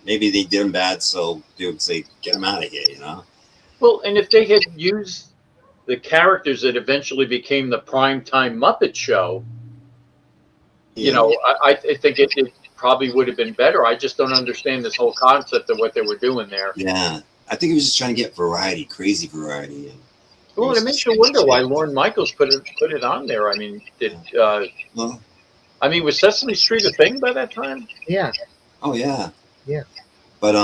maybe they did them bad, so they would say, "Get them out of here," you know. Well, and if they had used the characters that eventually became the primetime Muppet Show, you know, I think it probably would have been better. I just don't understand this whole concept of what they were doing there. Yeah, I think he was just trying to get variety, crazy variety. Well, it makes you wonder why Lorne Michaels put it on there. I mean, was Sesame Street a thing by that time? Yeah. Oh yeah. Yeah. But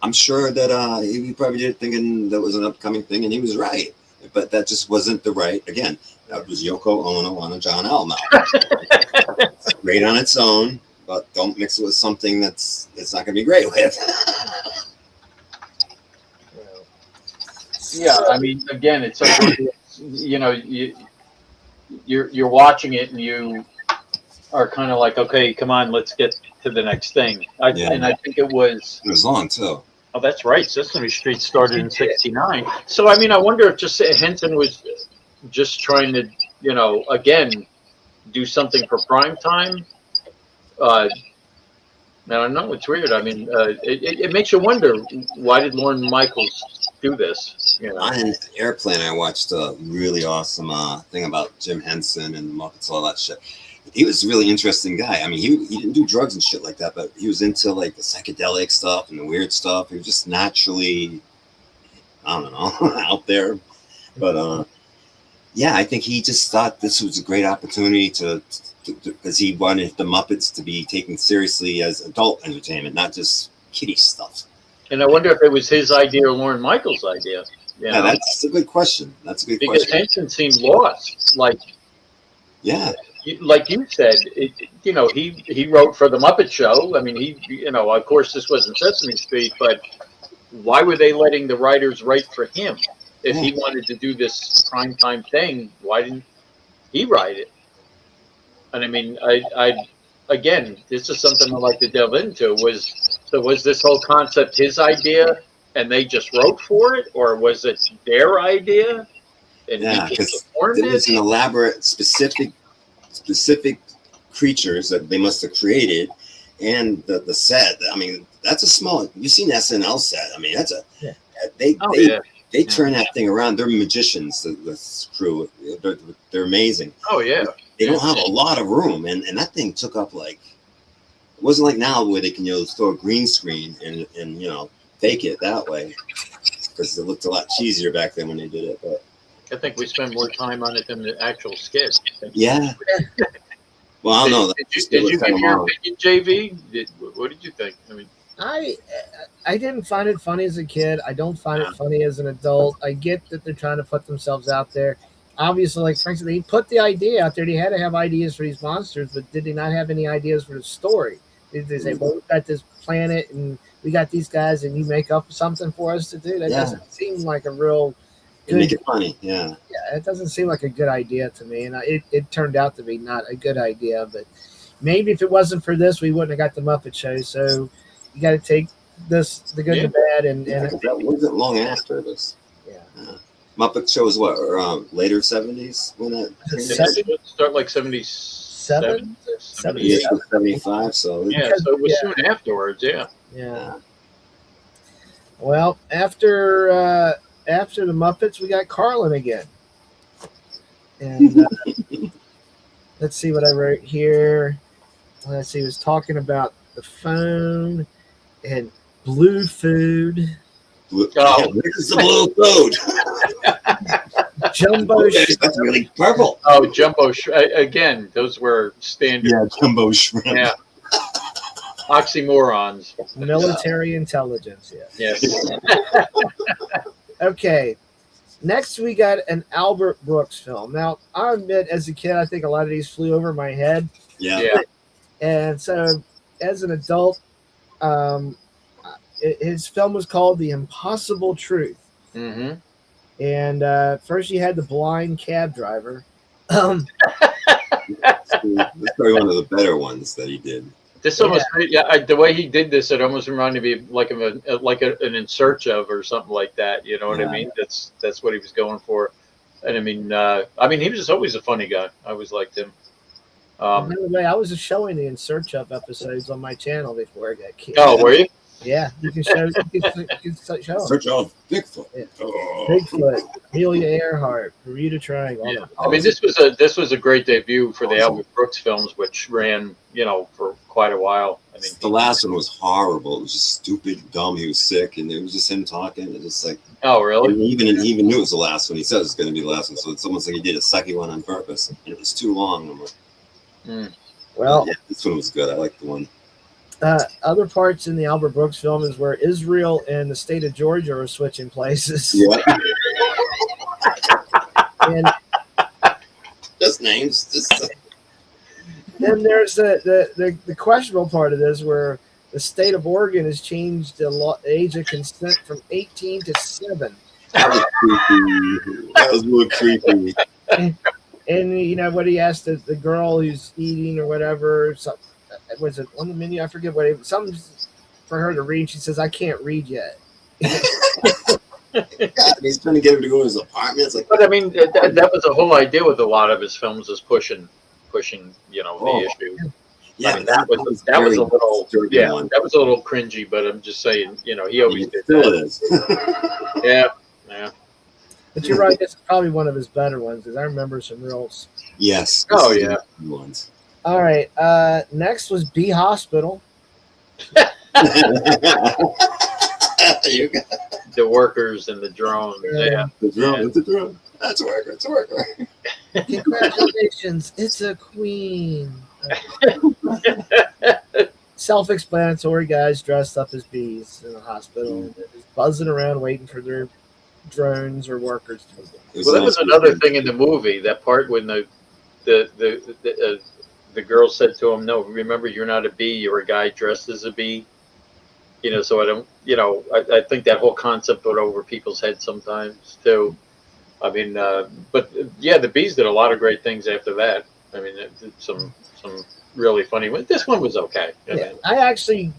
I'm sure that he probably did it thinking that was an upcoming thing, and he was right. But that just wasn't the right. Again, that was Yoko Ono on a John L. now. It's great on its own, but don't mix it with something that's not going to be great with. Yeah, I mean, again, it's like, you know, you're watching it and you are kind of like, okay, come on, let's get to the next thing. And I think it was long too. Oh, that's right. Sesame Street started in '69. So I mean, I wonder if just Henson was just trying to, you know, again, do something for prime time. I don't know. It's weird. I mean, it makes you wonder, why did Lorne Michaels do this? You know? On Airplane, I watched a really awesome thing about Jim Henson and the Muppets, all that shit. He was a really interesting guy. I mean, he didn't do drugs and shit like that, but he was into like the psychedelic stuff and the weird stuff. He was just naturally, I don't know, out there. But I think he just thought this was a great opportunity to because he wanted the Muppets to be taken seriously as adult entertainment, not just kiddie stuff. And I wonder if it was his idea or Lorne Michaels' idea. Yeah, that's a good question. Because Henson seemed lost. Like you said, you know, he wrote for the Muppet Show. I mean, you know, of course, this wasn't Sesame Street, but why were they letting the writers write for him? If he wanted to do this primetime thing, why didn't he write it? And I mean, again, this is something I'd like to delve into. Was this whole concept his idea and they just wrote for it, or was it their idea? And Yeah, he because performed it was it? an elaborate, specific creatures that they must have created, and the set. I mean, that's a small. You've seen SNL set. I mean, that's a Yeah. they Oh, they yeah. they turn that thing around. They're magicians. The crew. They're amazing. Oh, yeah. They don't have a lot of room, and that thing took up like. It wasn't like now where they can throw a green screen and fake it that way, because it looked a lot cheesier back then when they did it. But I think we spend more time on it than the actual skit. yeah. Well, I don't know. Did you give your opinion, JV? What did you think? I mean, I didn't find it funny as a kid. I don't find it funny as an adult. I get that they're trying to put themselves out there. Obviously, like Frank said, they put the idea out there. They had to have ideas for these monsters, but did they not have any ideas for the story? Did they say, well, we've got this planet and we got these guys and you make up something for us to do? That doesn't seem like a real good, make it funny. Yeah, it doesn't seem like a good idea to me. And it turned out to be not a good idea. But maybe if it wasn't for this, we wouldn't have got the Muppet Show. So you got to take this, the good, the bad. And that wasn't long after this. Yeah. Muppet Show was what, around later 70s when that start like 77, 75. So so it was soon afterwards. Yeah. Well, after the Muppets, we got Carlin again, and let's see what I wrote here. Let's see. He was talking about the phone and blue food. This is the blue food. Jumbo shrimp. That's really purple. Oh, jumbo shrimp. Again, those were standard. Yeah, jumbo shrimp. Yeah. Oxymorons. Military intelligence, Yes. Okay. Next, we got an Albert Brooks film. Now, I admit, as a kid, I think a lot of these flew over my head. Yeah. And so, as an adult, his film was called The Impossible Truth. Mm-hmm. And first, you had the blind cab driver. That's probably one of the better ones that he did. This almost, the way he did this, it almost reminded me like of an In Search Of or something like that. You know what I mean? That's what he was going for. And I mean, he was just always a funny guy. I always liked him. By the way, I was showing the In Search Of episodes on my channel before I got kicked. Oh, were you? Yeah, you can show. You can show them. Search of Bigfoot. Yeah. Bigfoot, Amelia Earhart, Bermuda Triangle. Yeah. I mean, this was a great debut for the Albert Brooks films, which ran, for quite a while. I mean, the last one was horrible. It was just stupid, dumb. He was sick, and it was just him talking. It just like, oh, really? He even knew it was the last one. He said it was going to be the last one, so it's almost like he did a second one on purpose, and it was too long. I'm like, well, yeah, this one was good. I liked the one. Other parts in the Albert Brooks film is where Israel and the state of Georgia are switching places. Yeah. And just names. then there's the questionable part of this where the state of Oregon has changed the age of consent from 18 to 7. That was creepy. That was a little creepy. And what he asked the girl who's eating or whatever, was it on the menu? I forget what it, something for her to read. She says, "I can't read yet." God, he's trying to get her to go to his apartment. It's like, but I mean, that was the whole idea with a lot of his films, is pushing, the issue. Yeah, I mean, that was a little, one. That was a little cringy. But I'm just saying, he always did that. Yeah. But you're right. It's probably one of his better ones because I remember some real. Yes. Oh yeah. Ones. All right. Next was B Hospital. The workers and the drones. Yeah. The drone. It's a drone. That's a worker. It's a worker. Congratulations. It's a queen. Self-explanatory guys dressed up as bees in a hospital, just buzzing around waiting for their drones or workers. Well, that was another thing in the movie. That part when the girl said to him, "No, remember, you're not a bee. You're a guy dressed as a bee." So I don't. I think that whole concept went over people's heads sometimes too. I mean, but yeah, the bees did a lot of great things after that. I mean, it did some really funny ones. This one was okay. I actually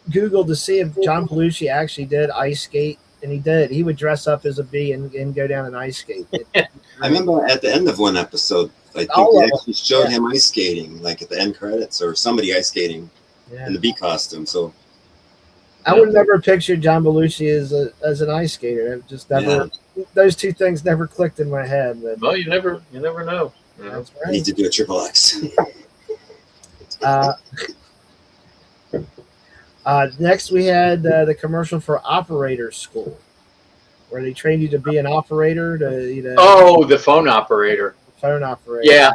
Googled to see if John Belushi actually did ice skate and he did. He would dress up as a bee and go down and ice skate. I remember at the end of one episode, I think All they of actually showed him ice skating, like at the end credits, or somebody ice skating Yeah. in the bee costume. So I would never picture John Belushi as an ice skater. It just never. Those two things never clicked in my head. But Well, you never know. that's I need right. to do a triple X. Next, we had the commercial for Operator School, where they trained you to be an operator, Oh, the phone operator. phone operator. Yeah.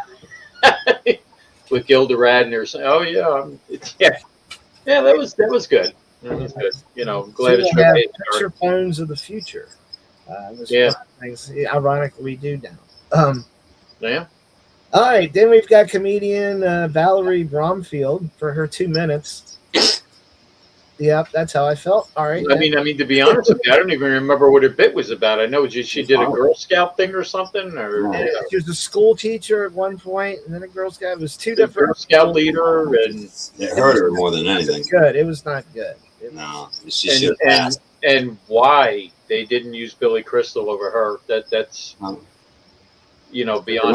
With Gilda Radner. Oh yeah. Yeah, that was good. That was good. I'm glad So it's they have related. picture phones of the future. Which Yeah. things ironically we do now. Yeah. All right, then we've got comedian Valerie Bromfield for her 2 minutes. Yep, that's how I felt. All right. I mean, to be honest with you, I don't even remember what her bit was about. I know she did a Girl Scout thing or something, or She was a school teacher at one point, and then a Girl Scout. It was two the different Girl Scout leader, and It hurt her more than anything. good. It was not good. No, she should have and, passed. and why they didn't use Billy Crystal over her. That's beyond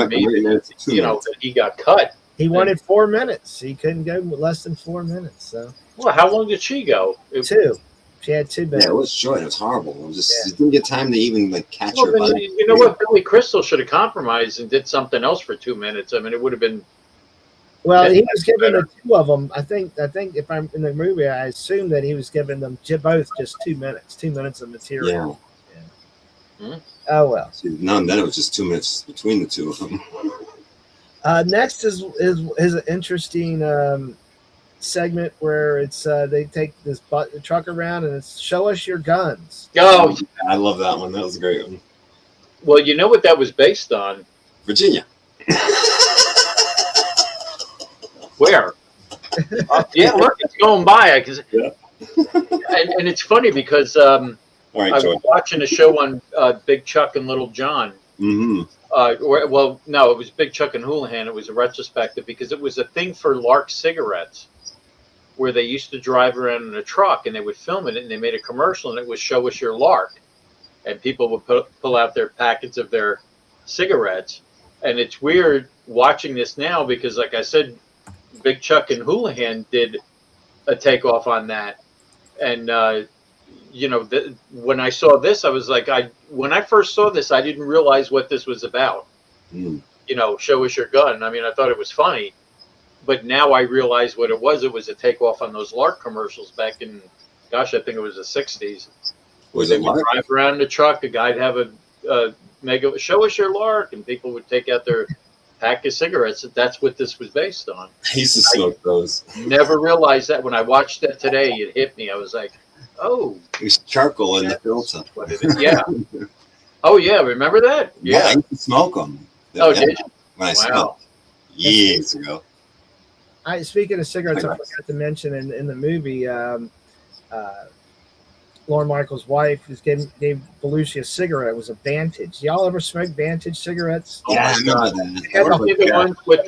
me. That he got cut. He wanted 4 minutes. He couldn't go less than 4 minutes. So Well, how long did she go? two. She had 2 minutes. Yeah, it was short. It was horrible. It was just it didn't get time to even catch Well, her. then, Body. you know what? Billy Crystal should have compromised and did something else for 2 minutes. I mean, it would have been. Well, he was giving better. the two of them. I think if I'm in the movie, I assume that he was giving them both just 2 minutes. 2 minutes of material. Yeah. Oh well. No, and then it was just 2 minutes between the two of them. Next is an interesting segment where it's they take this truck around and it's show us your guns. Oh, I love that one. That was a great one. well, you know what that was based on? Virginia. Where? Yeah, look, it's going by. Yeah. And it's funny because All right, I Joy. was watching a show on Big Chuck and Little John. Mm-hmm. No, it was Big Chuck and Houlihan. It was a retrospective because it was a thing for Lark cigarettes, where they used to drive around in a truck and they would film it, and they made a commercial, and it was show us your Lark, and people would pull out their packets of their cigarettes, and it's weird watching this now because, like I said, Big Chuck and Houlihan did a takeoff on that, and when I saw this, I was like, when I first saw this, I didn't realize what this was about. Mm. Show us your gun. I mean, I thought it was funny, but now I realize what it was. It was a takeoff on those Lark commercials back in, I think it was the 60s. Was They it would Lark? drive around in the truck, a guy'd have a mega, show us your Lark, and people would take out their pack of cigarettes. That's what this was based on. I used to smoke those. Never realized that. When I watched that today, it hit me. I was like, oh. It was charcoal in the filter. What it is. Yeah. Oh, yeah. Remember that? Yeah, I Yeah. used to smoke them. Oh, did you? When I Wow. smoked years ago. Speaking of cigarettes, I forgot to mention in the movie, Lorne Michaels' wife gave Belushi a cigarette. It was a Vantage. Y'all ever smoke Vantage cigarettes? Yeah, I remember that. Weren't they the ones with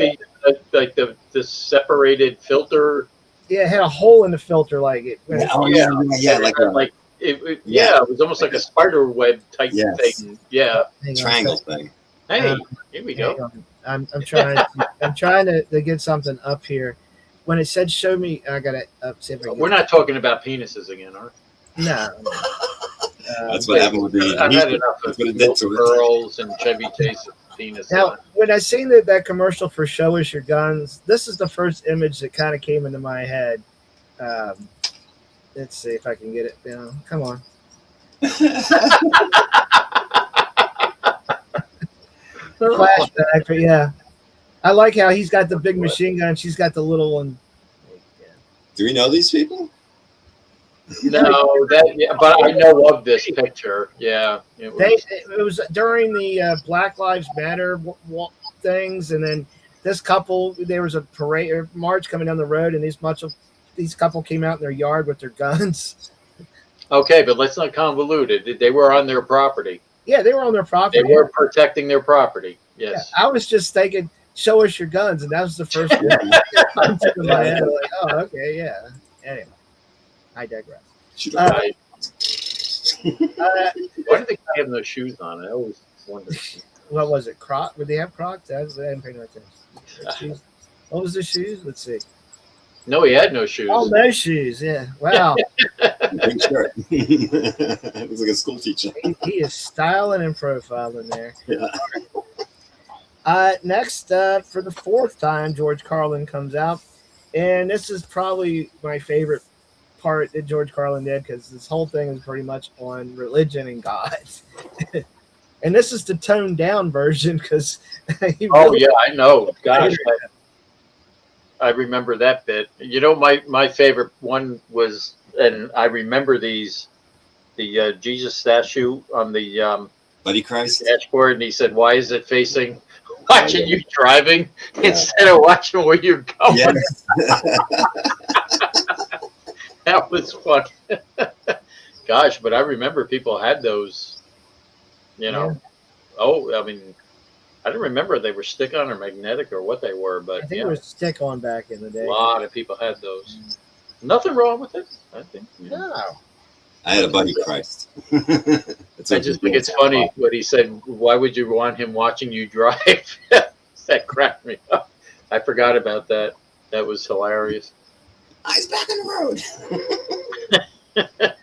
the separated filter? Yeah, it had a hole in the filter, like it. Yeah, oh, yeah, like it was almost like a spider web type thing. Yeah. Hang on a triangle second. thing. Hey, here we Hang go. on. I'm trying to get something up here. When it said show me, I gotta see if I can. We're not talking about penises again, are we? No. That's what happened with the. I've had enough of That's what it did to it. girls and Chevy Chase's penis. Now, when I seen that commercial for "Show Us Your Guns," this is the first image that kind of came into my head. Let's see if I can get it down. Come on. Flashback, but yeah, I like how he's got the big machine gun. She's got the little one. Do we know these people? No, but I know of this picture. Yeah, it was. It was during the Black Lives Matter things, and then this couple, there was a parade or march coming down the road, and these couple came out in their yard with their guns. Okay, but let's not convolute it. They were on their property. Yeah, they were on their property. They were protecting their property. Yes. Yeah, I was just thinking, show us your guns, and that was the first thing that took in my head. Like, oh, okay, yeah. Anyway, I digress. Right. Why do they have no shoes on? I always wonder. What was it? Croc? Would they have Crocs? I didn't pay no attention. What was the shoes? Let's see. No, he had no shoes. Oh, no shoes. Yeah. Wow. Pink shirt. Looks like a school teacher. He is styling and profiling there. Yeah. Next, for the fourth time, George Carlin comes out. And this is probably my favorite part that George Carlin did because this whole thing is pretty much on religion and God. And this is the toned down version because yeah, I know. Gosh, I remember that bit. You know, my favorite one was, and I remember the Jesus statue on the Buddy Christ dashboard, and he said, "Why is it facing watching you driving instead of watching where you're going?" Yes. That was fun. Gosh, but I remember people had those. You know, I mean, I don't remember if they were stick-on or magnetic or what they were, but I think it was stick-on back in the day. A lot of people had those. Nothing wrong with it, I think. No. I had a Buddy Christ. I just think it's funny what he said. Why would you want him watching you drive? That cracked me up. I forgot about that. That was hilarious. Eyes back on the road.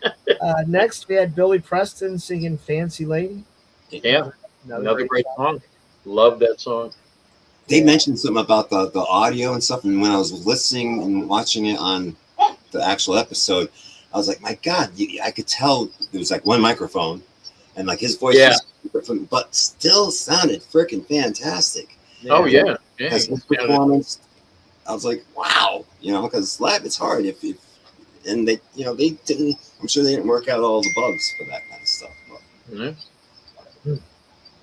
Next, we had Billy Preston singing "Fancy Lady." Yeah, another great song. Love that song. They mentioned something about the audio and stuff, and when I was listening and watching it on the actual episode, I was like, my God, I could tell there was like one microphone, and like his voice was different, but still sounded freaking fantastic. Oh yeah, His performance, I was like, wow, because live it's hard and they didn't. I'm sure they didn't work out all the bugs for that kind of stuff. But. Mm-hmm.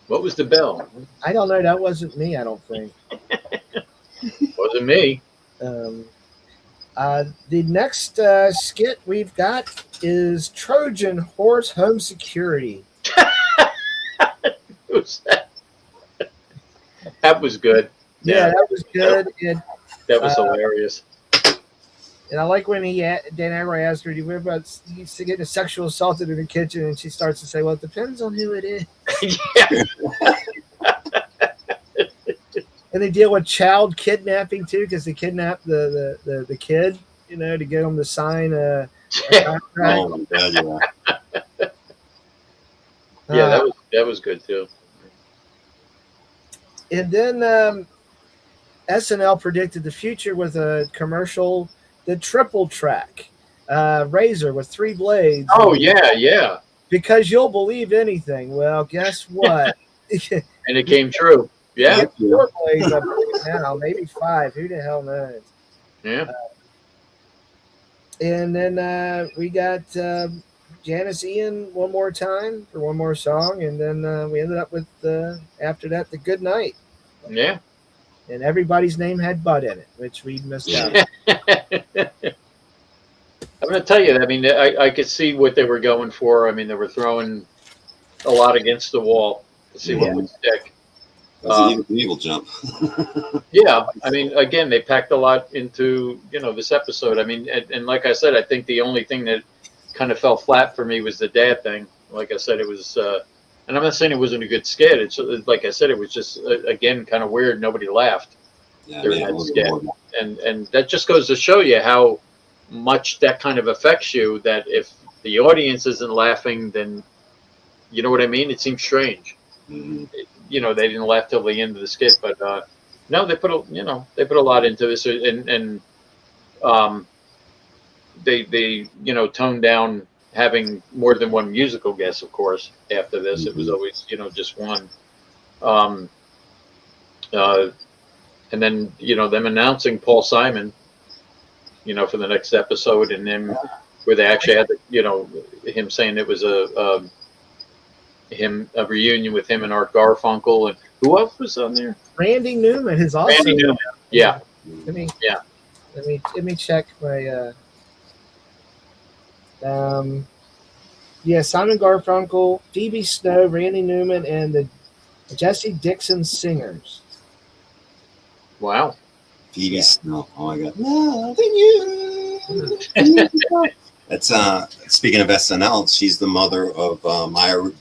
What was the bell? I don't know. That wasn't me. I don't think. Wasn't me. The next skit we've got is Trojan Horse Home Security. Who's that? That was good. Yeah, that was good. And, that was hilarious. And I like when Dan Aykroyd asked her, "Do you worry about getting sexual assaulted in the kitchen?" And she starts to say, "Well, it depends on who it is." And they deal with child kidnapping too, because they kidnap the kid, to get him to sign a contract. Oh my God, yeah, that was good too. And then SNL predicted the future with a commercial. The triple track razor with 3 blades. Oh yeah. Because you'll believe anything. Well, guess what? And it came true. Yeah. 4 blades, I believe now, maybe 5. Who the hell knows? Yeah. And then we got Janice Ian one more time for one more song, and then we ended up with after that the Good Night. Yeah. And everybody's name had Bud in it, which we missed out. I'm going to tell you, I mean, I could see what they were going for. I mean, they were throwing a lot against the wall to see what would stick. That's an evil jump. Yeah, I mean, again, they packed a lot into this episode. I mean, and like I said, I think the only thing that kind of fell flat for me was the dad thing. Like I said, it was. And I'm not saying it wasn't a good skit. It's like I said, it was just again kind of weird. Nobody laughed during that skit, and that just goes to show you how much that kind of affects you. That if the audience isn't laughing, then you know what I mean. It seems strange. Mm-hmm. They didn't laugh till the end of the skit, but no, they put a lot into this, and they toned down having more than one musical guest, of course. After this, it was always just one. And then them announcing Paul Simon, for the next episode, and then where they actually had him saying it was a reunion with him and Art Garfunkel, and who else was on there? Randy Newman is also. Randy Newman. Yeah. Let me check my. Simon Garfunkel, Phoebe Snow, Randy Newman, and the Jesse Dixon Singers. Wow. Phoebe Snow. Oh my God. Loving you. It's speaking of SNL, she's the mother of Maya.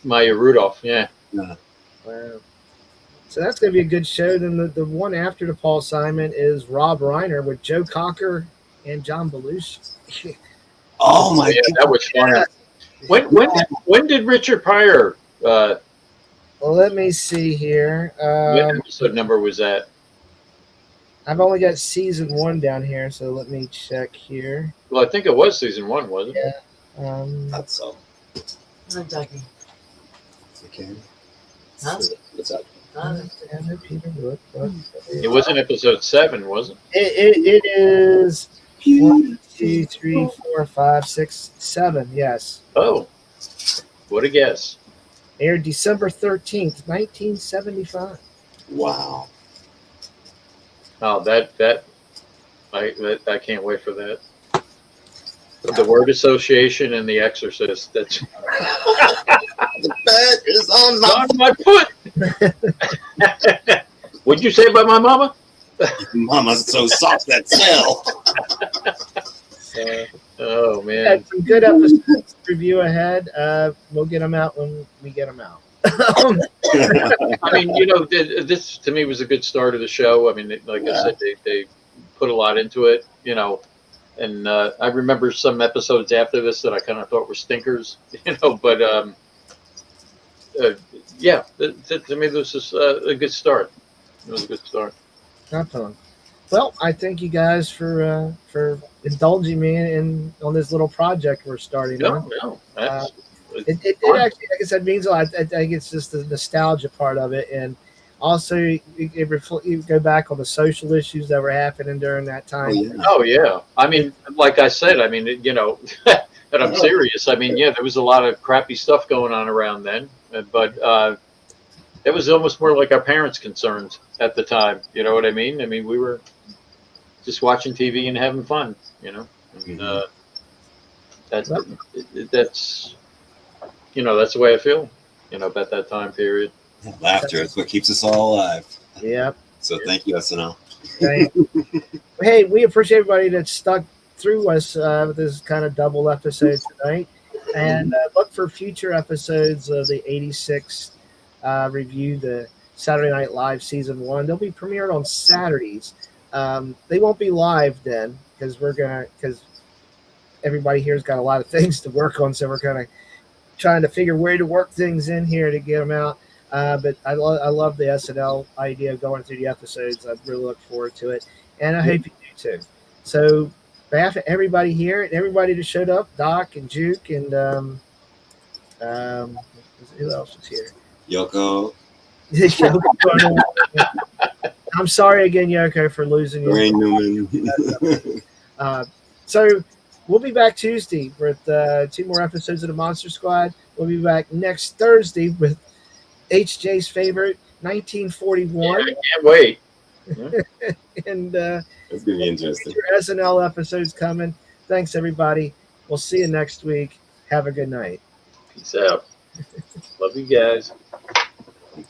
Maya Rudolph. Yeah. Yeah. Wow. So that's going to be a good show. Then the one after the Paul Simon is Rob Reiner with Joe Cocker and John Belushi. Oh my Yeah, God. that was fun. When did Richard Pryor? Well, let me see here. What episode number was that? I've only got season 1 down here, so let me check here. Well, I think it was season 1, wasn't it? Yeah. That's so. Okay. Huh? What's up? It wasn't episode 7, was it? It is 1, 2, 3, 4, 5, 6, 7. Yes. Oh, what a guess! Aired December 13th, 1975. Wow. Oh, I can't wait for that. The word association and The Exorcist. That's The bed is on on my foot. What'd you say about my mama? Mama's so soft that smell. Oh We man. had some good episodes to review ahead. We'll get them out when we get them out. I mean, this to me was a good start of the show. I mean, like I said, they put a lot into it, and I remember some episodes after this that I kind of thought were stinkers, but yeah, to me, this is a good start. It was a good start. Not fun. Well, I thank you guys for indulging me in on this little project we're starting on. No, that's It did actually, like I said, means a lot. I think it's just the nostalgia part of it, and also you go back on the social issues that were happening during that time. Oh yeah. I mean, like I said, I mean, and I'm serious. I mean, yeah, there was a lot of crappy stuff going on around then, but it was almost more like our parents' concerns at the time. You know what I mean? I mean, we were just watching TV and having fun. And, that's that's the way I feel. About that time period. Laughter is what keeps us all alive. Yep. So thank you, SNL. Hey, we appreciate everybody that stuck through us with this kind of double episode tonight, and look for future episodes of the 86 review, the Saturday Night Live season 1. They'll be premiered on Saturdays. They won't be live then because everybody here's got a lot of things to work on, so we're kind of trying to figure where to work things in here to get them out. But I love the SNL idea of going through the episodes. I really look forward to it, and I hope you do too. So, on behalf of everybody here and everybody that showed up, Doc and Juke and who else was here? Yoko. I'm sorry again, Yoko, for losing you. Ray Newman. So we'll be back Tuesday with 2 more episodes of the Monster Squad. We'll be back next Thursday with HJ's favorite, 1941. Yeah, I can't wait. And it's going to be interesting. Your SNL episodes coming. Thanks, everybody. We'll see you next week. Have a good night. Peace out. Love you guys.